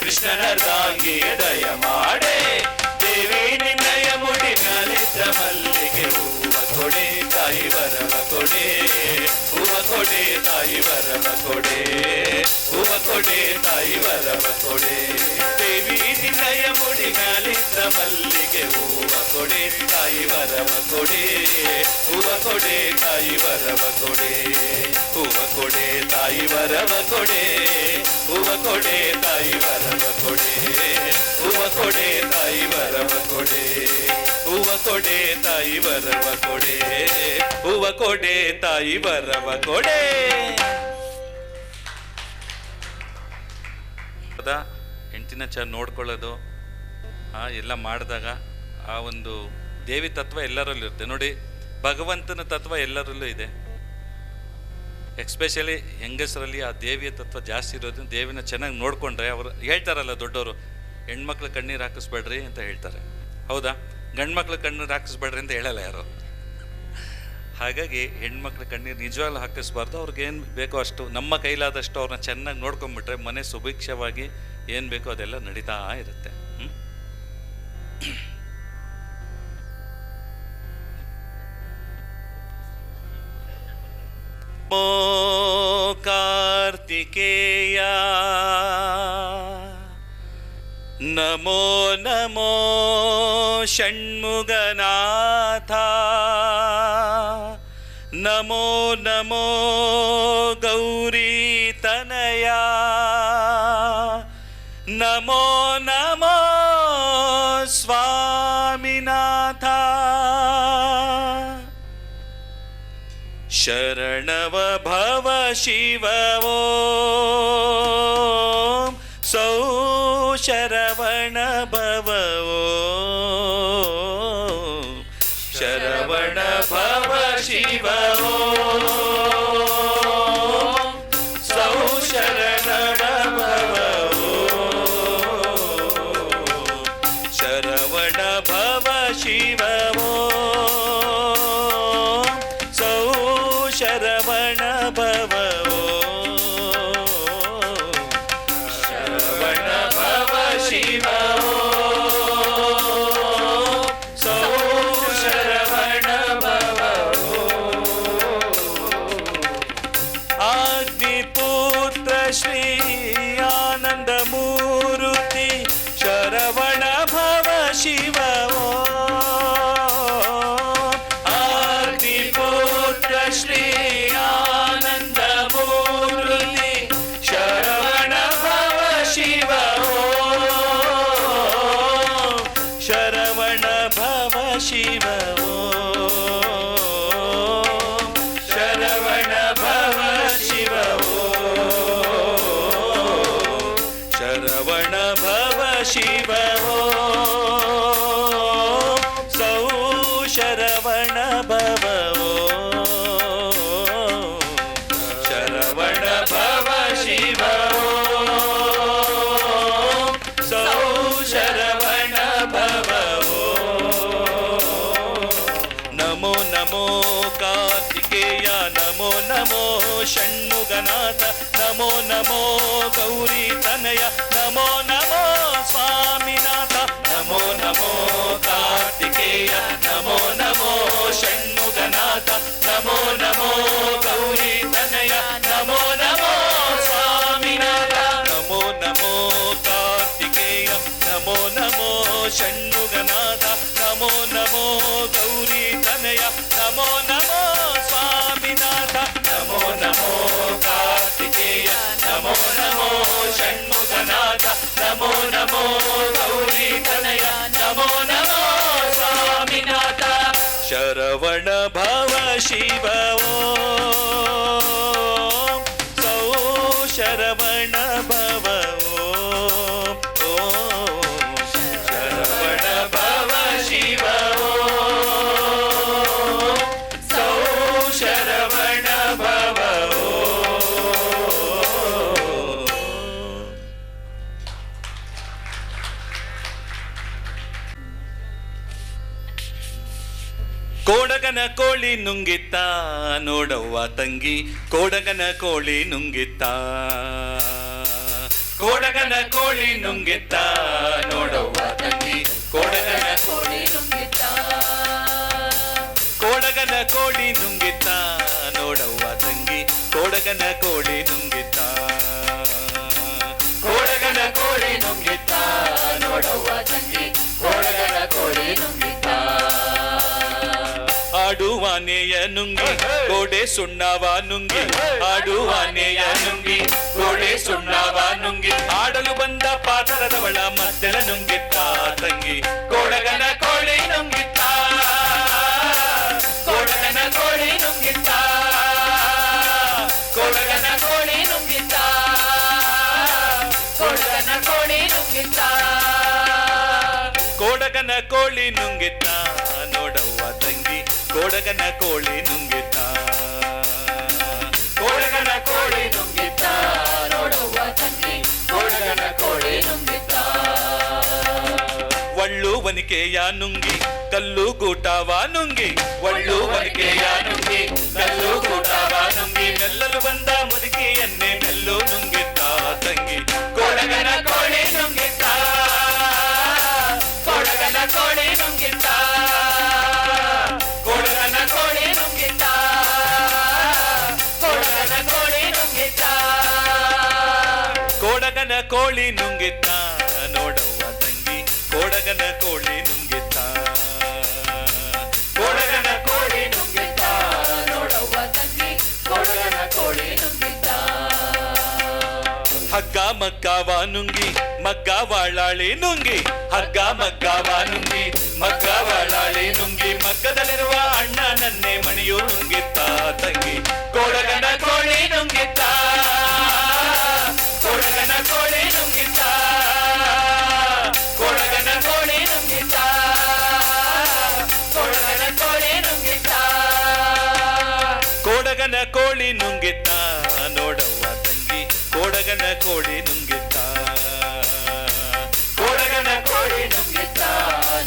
ಕೃಷ್ಣನರ್ದಾಂಗಿ ದಯ ಮಾಡೆ ದೇವಿ ನಿನ್ನಯ ಮುಡಿ ಮ್ಯಾಲಿದ್ದ ಮಲ್ಲಿಗೆ ಹೂವ ಕೊಡೆ ತಾಯಿ ವರವ ಕೊಡೆ ಹೂವ ಕೊಡೆ ತಾಯಿ ವರವ ಕೊಡೆ ಹೂವ ಕೊಡೆ ತಾಯಿ ವರವ ಕೊಡೆ ದೇವಿ ನಿನ್ನಯ ಮುಡಿ ಮ್ಯಾಲಿದ್ದ ಮಲ್ಲಿಗೆ ಹೂವ ಕೊಡೆ ತಾಯಿ ವರವ ಕೊಡೆ ಹೂವ ಕೊಡೆ ತಾಯಿ ವರವ ಕೊಡೆ ಹೂವ ಕೊಡೆ ತಾಯಿ ವರವ ಕೊಡೆ ಹೂವ ಕೊಡೆ ತಾಯಿ ವರವ ಕೊಡೆ ಹೂವ ಕೊಡೆ ತಾಯಿ ವರವ ಕೊಡೆ ಹೂವ ಕೊಡೆ ತಾಯಿ ವರವ ಕೊಡೆ ಹೂವ ಕೊಡೆ ತಾಯಿ ವರವ ಕೊಡೆ ಹೆಂಡತಿನ ಚೆನ್ನಾಗಿ ನೋಡ್ಕೊಳ್ಳೋದು ಎಲ್ಲ ಮಾಡಿದಾಗ ಆ ಒಂದು ದೇವಿ ತತ್ವ ಎಲ್ಲರಲ್ಲೂ ಇರುತ್ತೆ ನೋಡಿ. ಭಗವಂತನ ತತ್ವ ಎಲ್ಲರಲ್ಲೂ ಇದೆ. ಎಕ್ಸ್ಪೆಷಲಿ ಹೆಂಗಸರಲ್ಲಿ ಆ ದೇವಿಯ ತತ್ವ ಜಾಸ್ತಿ ಇರೋದ್ರಿಂದ ದೇವಿನ ಚೆನ್ನಾಗಿ ನೋಡಿಕೊಂಡ್ರೆ ಅವರು ಹೇಳ್ತಾರಲ್ಲ ದೊಡ್ಡವರು, ಹೆಣ್ಮಕ್ಳು ಕಣ್ಣೀರು ಹಾಕಿಸ್ಬೇಡ್ರಿ ಅಂತ ಹೇಳ್ತಾರೆ. ಹೌದಾ? ಗಂಡು ಮಕ್ಳು ಕಣ್ಣೀರು ಹಾಕಿಸ್ಬೇಡ್ರಿ ಅಂತ ಹೇಳಲ್ಲ ಯಾರು. ಹಾಗಾಗಿ ಹೆಣ್ಮಕ್ಳು ಕಣ್ಣೀರು ನಿಜವಾಗ್ಲೂ ಹಾಕಿಸ್ಬಾರ್ದು. ಅವ್ರಿಗೇನು ಬೇಕೋ ಅಷ್ಟು ನಮ್ಮ ಕೈಲಾದಷ್ಟು ಅವ್ರನ್ನ ಚೆನ್ನಾಗಿ ನೋಡ್ಕೊಂಡ್ಬಿಟ್ರೆ ಮನೆ ಸುಭಿಕ್ಷವಾಗಿ ಏನು ಬೇಕೋ ಅದೆಲ್ಲ ನಡೀತಾ ಇರುತ್ತೆ. ಓ ಕಾರ್ತಿಕೇಯ ನಮೋ ನಮೋ ಷಣ್ಮುಗನಾಥ ನಮೋ ನಮೋ ಗೌರಿ ತನಯ ನಮೋ ನಮೋ ಸ್ವಾಮಿನಾಥ ಶರಣವ ಭವ ಶಿವ ಓಂ ಸೌ ಶರವಣ ಭವ ಓಂ ಶರವಣ ಭವ ಶಿವ ಓಂ ಸೌ ಶರಣ ಭವ ಓಂ ಶರವಣ ಭವ ಶಿವ ಓಂ ಸೌ ಶರವಣ ಭವ ಶರವಣ ಭವ ಶಿವ ಸೌ ಶರವಣ ಭವ ಆದಿಪುತ್ರ ಶ್ರೀ ಆನಂದ ಮೂರುತಿ ಶರವಣ ಭವ ಶಿವ ಆದಿಪುತ್ರ ಶ್ರೀ ಆನಂದ ಕಾರ್ತಿಕೇಯ ನಮೋ ನಮೋ ಷಣ್ಮುಗನಾಥ ನಮೋ ನಮೋ ಗೌರಿ ತನಯ ನಮೋ ನಮೋ ಸ್ವಾಮಿನಾಥ ನಮೋ ನಮೋ ಕಾರ್ತಿಕೇಯ ನಮೋ ನಮೋ ಷಣ್ಮುಗನಾಥ ನಮೋ ನಮೋ ಗೌರಿ ತನಯ ನಮೋ ನಮೋ ಸ್ವಾಮಿನಾಥ ನಮೋ ನಮೋ ಕಾರ್ತಿಕೇಯ ನಮೋ ನಮೋ ಷಣ್ಮುಗನಾಥ ನಮೋ ನಮೋ ಗೌರಿ ತನಯ ನಮೋ ನಮೋ ಸ್ವಾಮಿನಾಥ ನಮೋ ನಮೋ ಕಾರ್ತಿಕೇಯ ನಮೋ ನಮೋ ಷಣ್ಮುಗನಾಥ ನಮೋ ನಮೋ ಗೌರಿ ತನಯ ನಮೋ ನಮೋ ಸ್ವಾಮಿನಾಥ ಶರವಣ ಭವ ಶಿವ ಓಂ ಸೌ ಶರವಣ ಭವ ಓಂ ಶರವಣ ಭವ ಶಿವ ಓಂ ಸೌ ಶರವಣ ಭವ ಓಂ. ಕೋಡಗನ ಕೋಳಿ ನುಂಗಿತ್ತ ನೋಡವ್ವ ತಂಗಿ ಕೋಡಗನ ಕೋಳಿ ನುಂಗಿತ್ತ ಕೋಡಗನ ಕೋಳಿ ನುಂಗಿತ್ತ ನೋಡವ್ವ ತಂಗಿ ಕೋಡಗನ ಕೋಳಿ ನುಂಗಿತ್ತ ಕೋಡಗನ ಕೋಳಿ ನುಂಗಿತ್ತ ನೋಡವ್ವ ತಂಗಿ ಕೋಡಗನ ಕೋಳಿ ನುಂಗಿತ್ತ ಕೋಡಗನ ಕೋಳಿ ನುಂಗಿತ್ತ ನೋಡವ್ವ ತಂಗಿ ಕೋಡಗನ ಕೋಳಿ ನುಂಗಿತ್ತ ಆಡುವಾನೆಯ ನುಂಗಿ ಗೋಡೆ ಸುಣ್ಣವ ನುಂಗಿ ಆಡುವಾನೆಯ ನುಂಗಿ ಗೋಡೆ ಸುಣ್ಣವ ನುಂಗಿ ಆಡಲು ಬಂದ ಪಾತರದವಳ ಮದ್ದೆಲ ನುಂಗಿತ್ತ ತಂಗಿ ಕೋಡಗನ ಕೋಳಿ ನುಂಗಿತ್ತ ಕೋಡಗನ ಕೋಳಿ ನುಂಗಿತ್ತ ಕೋಡಗನ ಕೋಳಿ ನುಂಗಿತ್ತ ಕೋಡಗನ ಕೋಳಿ ನುಂಗಿತ್ತ ಕೋಡಗನ ಕೋಳಿ ನುಂಗಿತ್ತ ನೋಡವ್ವ ತಂಗಿ ಕೋಡಗನ ಕೋಳಿ ನುಂಗಿತ್ತ ಕೋಡಗನ ಕೋಳಿ ನುಂಗಿತ್ತ ನೋಡವ್ವ ತಂಗಿ ಕೋಡಗನ ಕೋಳಿ ನುಂಗಿತ್ತ ಒಳ್ಳು ವನಿಕೆಯ ನುಂಗಿ ಕಲ್ಲು ಗೂಟವ ನುಂಗಿ ಒಳ್ಳು ವನಿಕೆಯ ನುಂಗಿ ಕಲ್ಲು ಗೂಟವ ನುಂಗಿ ಮೆಲ್ಲಲು ಬಂದ ಮುದುಕಿಯನ್ನೇ ಮೆಲ್ಲು ನುಂಗಿತ್ತ ತಂಗಿ ಕೋಡಗನ ಕೋಳಿ ನುಂಗಿತ್ತ ಕೋಡಗನ ಕೋಳಿ ನುಂಗಿತ್ತ ಕೋಡಗನ ಕೋಳಿ ನುಂಗಿತ್ತ ಕೋಡಗನ ಕೋಳಿ ನುಂಗಿತ್ತ ಕೋಡಗನ ಕೋಳಿ ನುಂಗಿತ್ತ ನೋಡವ್ವ ತಂಗಿ ಕೋಡಗನ ಕೋಳಿ ನುಂಗಿತ್ತ ಕೋಡಗನ ಕೋಳಿ ನುಂಗಿತ್ತ ನೋಡವ್ವ ತಂಗಿ ಕೋಡಗನ ಕೋಳಿ ನುಂಗಿತ್ತ ಹಗ್ಗ ಮಗ್ಗವ ನುಂಗಿ ಮಗ್ಗ ವಾಳಾಳಿ ನುಂಗಿ ಹಗ್ಗ ಮಗ್ಗವ ನುಂಗಿ ಮಗ್ಗ ವಾಳಾಳಿ ನುಂಗಿ ಮಗ್ಗದಲ್ಲಿರುವ ಅಣ್ಣ ನನ್ನೆ ಮಣಿಯು ನುಂಗಿತ್ತ ತಂಗಿ ಕೋಡಗನ ಕೋಳಿ ನುಂಗಿತ್ತ ಕೋಡಗನ ಕೋಳಿ ನುಂಗಿತ್ತ ಕೋಡಗನ ಕೋಳಿ ನುಂಗಿತ್ತ ಕೋಡಗನ ಕೋಳಿ ನುಂಗಿತ್ತ ಕೋಡಗನ ಕೋಳಿ ನುಂಗಿತ್ತ ನೋಡವ್ವ ತಂಗಿ ಕೋಡಗನ ಕೋಳಿ ನುಂಗಿತ್ತ ಕೋಡಗನ ಕೋಳಿ ನುಂಗಿತ್ತ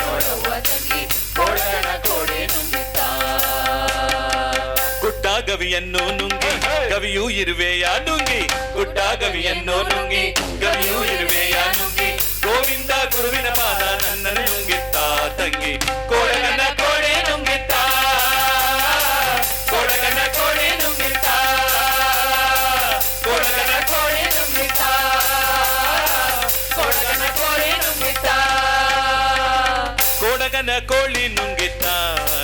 ನೋಡವ್ವ ತಂಗಿ ಕೋಡಗನ ಕೋಳಿ ನುಂಗಿತ್ತ ಗುಡ್ಡ ಗವಿಯನ್ನು ನುಂಗಿ ಗವಿಯು ಇರುವೆಯ ನುಂಗಿ ಗುಡ್ಡ ಗವಿಯನ್ನು ನುಂಗಿ ಗವಿಯು ಇರುವೆಯ ನುಂಗಿ ಗೋವಿಂದ ಗುರುವಿನ ಪಾದ ನನ್ನನ್ನು ನುಂಗಿತ್ತ ತಂಗಿ ಕೋಡಗನ ಕೋಳಿ ನುಂಗಿತ್ತ ಕೋಡಗನ ಕೋಳಿ ನುಂಗಿತ್ತ ಕೋಡಗನ ಕೋಳಿ ನುಂಗಿತ್ತ ಕೋಡಗನ ಕೋಳಿ ನುಂಗಿತ್ತ ಕೋಡಗನ ಕೋಳಿ ನುಂಗಿತ್ತ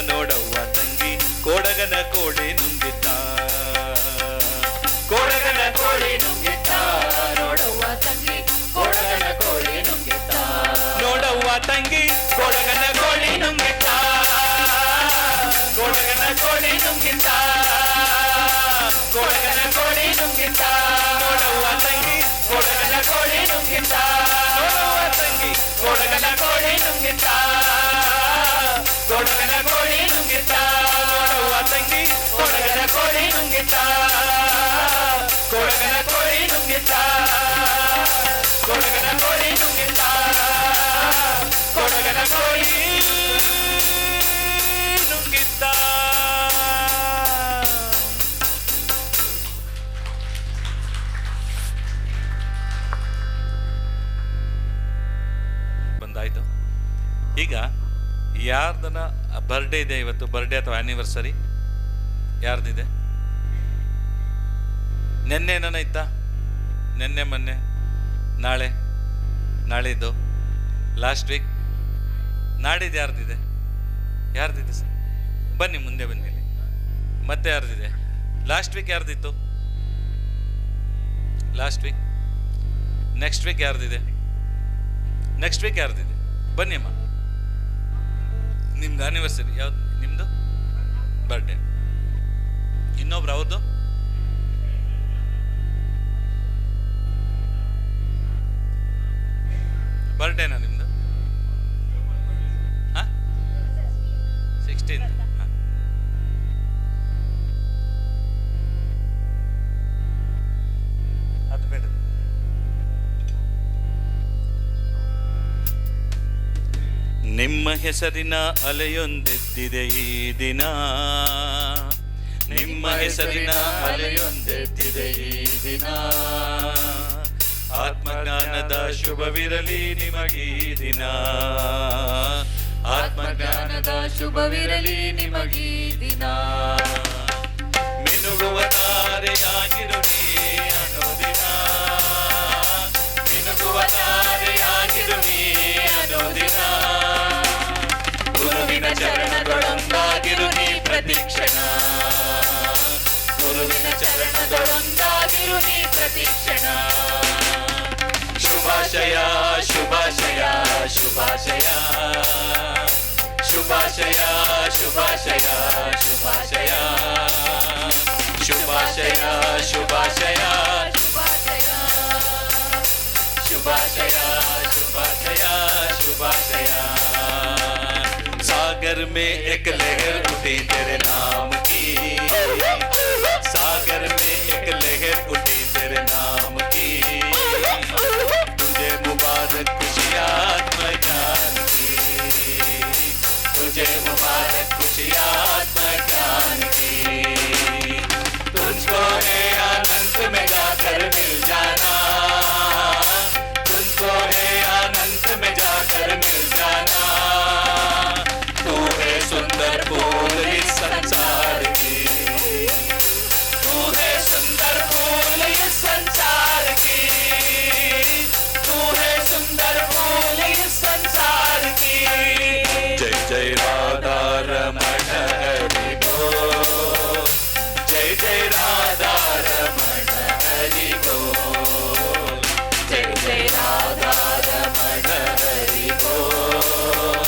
ನೋಡವ್ವ ತಂಗಿ ಕೋಡಗನ ಕೋಳಿ ನುಂಗಿತ್ತ ಕೋಡಗನ ಕೋಳಿ ನುಂಗಿತ್ತ ನೋಡವ್ವ ತಂಗಿ ಕೋಡಗನ ಕೋಳಿ ನುಂಗಿತ್ತ ನೋಡವ್ವ ತಂಗಿ ಕೋಡಗನ ಕೋಳಿ ನುಂಗಿತ್ತ ಕೋಡಗನ ಕೋಳಿ ನುಂಗಿತ್ತ ಕೋಡಗನ ಕೋಳಿ ನುಂಗಿತ್ತ ನೋಡವ್ವ ತಂಗಿ ಕೋಡಗನ ಕೋಳಿ ನುಂಗಿತ್ತ ನೋಡವ್ವ ತಂಗಿ ಕೋಡಗನ ಕೋಳಿ ನುಂಗಿತ್ತ ಕೋಡಗನ ಕೋಳಿ ನುಂಗಿತ್ತ ನೋಡವ್ವ ತಂಗಿ ಕೋಡಗನ ಕೋಳಿ ನುಂಗಿತ್ತ ಕೋಡಗನ ಕೋಳಿ ನುಂಗಿತ್ತ ಕೊಡಗನ ಕೋಳಿ ನುಂಗಿತ್ತ ಕೊಡಗನ ಕೋಳಿ ನುಂಗಿತ್ತ ಯಾರ್ದನ ಬರ್ಡೇ ಇದೆ ಇವತ್ತು, ಬರ್ಡೇ ಅಥವಾ ಆ್ಯನಿವರ್ಸರಿ ಯಾರ್ದಿದೆ? ನೆನ್ನೆ ಏನನ ಇತ್ತಾ? ನೆನ್ನೆ ಮೊನ್ನೆ ನಾಳೆ ನಾಳಿದ್ದು ಲಾಸ್ಟ್ ವೀಕ್ ನಾಡಿದ್ದು ಯಾರ್ದಿದೆ? ಯಾರ್ದಿದೆ ಸರ್? ಬನ್ನಿ ಮುಂದೆ ಬನ್ನಿ. ಮತ್ತೆ ಯಾರ್ದಿದೆ? ಲಾಸ್ಟ್ ವೀಕ್ ಯಾರ್ದಿತ್ತು? Last week. ನೆಕ್ಸ್ಟ್ ವೀಕ್ ಯಾರ್ದಿದೆ? ನೆಕ್ಸ್ಟ್ ವೀಕ್ ಯಾರ್ದಿದೆ? ಬನ್ನಿ ಅಮ್ಮ. ನಿಮ್ದು ಆನಿವರ್ಸರಿ ಯಾವ್ದು? ನಿಮ್ಮದು ಬರ್ಡೇ. ಇನ್ನೊಬ್ರು ಅವ್ರದ್ದು ಬರ್ಡೇನಾ ನಿಮ್ದು? ಹಾಂ 16th. ಅದು ಬೇಡ. ನಿಮ್ಮ ಹೆಸರಿನ ಅಲೆಯೊಂದೆದ್ದಿದೆ ಈ ದಿನ, ನಿಮ್ಮ ಹೆಸರಿನ ಅಲೆಯೊಂದೆದ್ದಿದೆ ಈ ದಿನ. ಆತ್ಮಜ್ಞಾನದ ಶುಭವಿರಲಿ ನಿಮಗೀ ದಿನ, ಆತ್ಮಜ್ಞಾನದ ಶುಭವಿರಲಿ ನಿಮಗೀ ದಿನ. ಮಿನುಗುವ ತಾರೆಯಾಗಿರು ನೀ ಅನುದಿನ, ಮಿನುಗುವ ತಾರೆಯಾಗಿರು ನೀ ಅನುದಿನ. ಗುರುವಿನ ಚರಣಗಳೊಂದಾಗಿರು ನೀ ಪ್ರತಿಕ್ಷಣ, ಗುರುವಿನ ಚರಣಗಳೊಂದಾಗಿರು ನೀ ಪ್ರತಿಕ್ಷಣ. ಶುಭಾಶಯ ಶುಭಾಶಯ ಶುಭಾಶಯ ಶುಭಾಶಯ ಶುಭಾಶಯ ಶುಭಾಶಯ ಶುಭಾಶಯ ಶುಭಾಶಯ ಶುಭಾಶಯ ಶುಭಾಶಯ ಶುಭಾಶಯ. सागर में एक लहर उठी तेरे नाम की, सागर में एक लहर उठी तेरे नाम की. तुझे मुबारक खुशियाँ आत्मज्ञान की, तुझे मुबारक खुशियाँ आत्मज्ञान की. तुझको है अनंत में जाकर मिल जाना, तुझको है अनंत में जाकर मिल जाना. तू है सुंदर फूल इस संसार की, तू है सुंदर फूल इस संसार की, तू है सुंदर फूल इस संसार की. जय जय राधा रमण हरि बोल, जय जय राधा रमण हरि बोल, जय जय राधा रमण हरि बोल,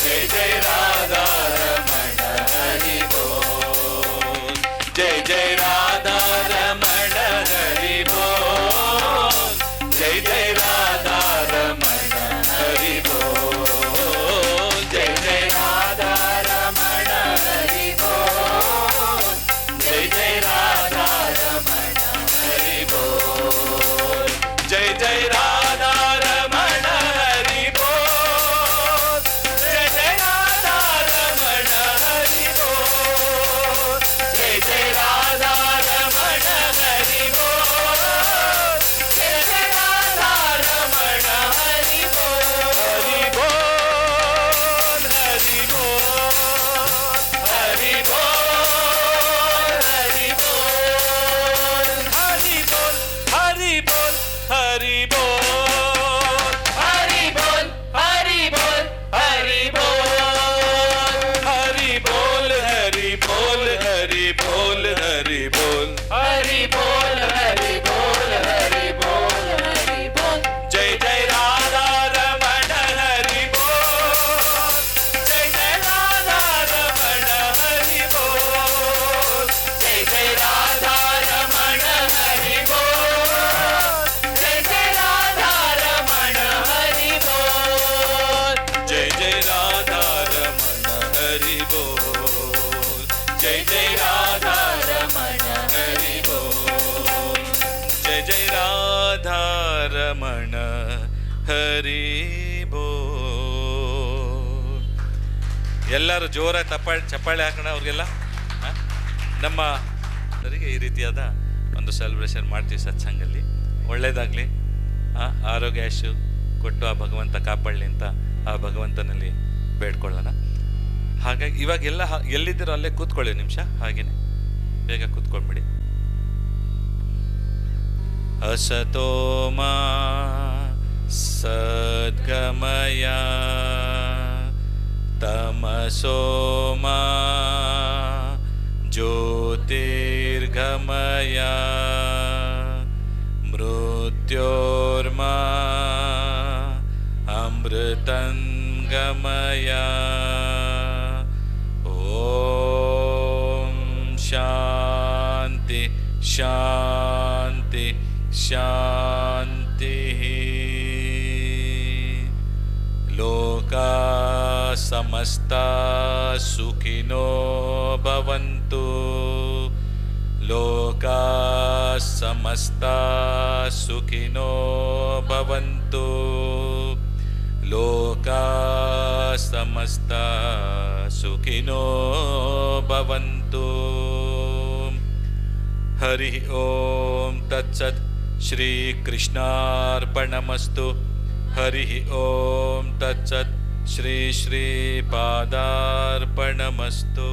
जय जय राधा रमण हरि बोल, जय जय राधा रमण हरि बोल, जय जय राधा रमण हरि बोल, जय जय राधा रमण हरि बोल, जय जय राधा रमण हरि बोल, जय जय राधा रमण हरि बोल, जय जय राधा रमण हरि बोल, जय जय राधा रमण हरि बोल, जय जय राधा रमण हरि बोल. हरि बोल हरि बोल हरि बोल हरि बोल हरि बोल हरि बोल हरि बोल हरि बोल हरि बोल हरि बोल हरि बोल हरि बोल हरि बोल हरि बोल हरि बोल हरि बोल हरि बोल. जय जय राधा रमण हरि बोल, जय जय राधा रमण हरि बोल, जय जय राधा रमण हरि बोल, जय जय राधा रमण हरि बोल, जय जय राधा रमण हरि बोल, जय जय राधा रमण हरि बोल, जय जय राधा रमण हरि बोल. ಎಲ್ಲರೂ ಜೋರಾಗಿ ಚಪ್ಪಾಳೆ ಹಾಕೋಣ ಅವ್ರಿಗೆಲ್ಲ. ನಮ್ಮ ಅವರಿಗೆ ಈ ರೀತಿಯಾದ ಒಂದು ಸೆಲೆಬ್ರೇಷನ್ ಮಾಡ್ತೀವಿ ಸತ್ಸಂಗಲ್ಲಿ. ಒಳ್ಳೇದಾಗಲಿ, ಆರೋಗ್ಯ ಆಯುಷು ಕೊಟ್ಟು ಆ ಭಗವಂತ ಕಾಪಾಡಲಿ ಅಂತ ಆ ಭಗವಂತನಲ್ಲಿ ಬೇಡ್ಕೊಳ್ಳೋಣ. ಹಾಗಾಗಿ ಇವಾಗೆಲ್ಲ ಎಲ್ಲಿದ್ದೀರೋ ಅಲ್ಲೇ ಕೂತ್ಕೊಳ್ಳಿ ನಿಮಿಷ, ಹಾಗೇನೆ ಬೇಗ ಕೂತ್ಕೊಂಡ್ಬಿಡಿ. ಅಸತೋಮಾ ಸದ್ಗಮಯ ತಮಸೋಮಾ ಜ್ಯೋತಿರ್ಗಮಯ ಮೃತ್ಯೋರ್ಮಾ ಅಮೃತಂಗಮಯ. ಓಂ ಶಾಂತಿ ಶಾಂತಿ ಶಾಂತಿ. ಲೋಕಾ ಸಮಸ್ತಾ ಸುಖಿನೋ ಭವಂತು. ಲೋಕಾ ಸಮಸ್ತಾ ಸುಖಿನೋ ಭವಂತು. ಲೋಕಾ ಸಮಸ್ತಾ ಸುಖಿನೋ ಭವಂತು. ಹರಿ ಓಂ ತತ್ಸತ್. ಶ್ರೀ ಕೃಷ್ಣಾರ್ಪಣಮಸ್ತು. ಹರಿ ಓಂ ತತ್ಸತ್. ಶ್ರೀ ಶ್ರೀ ಪಾದಾರ್ಪಣಮಸ್ತು.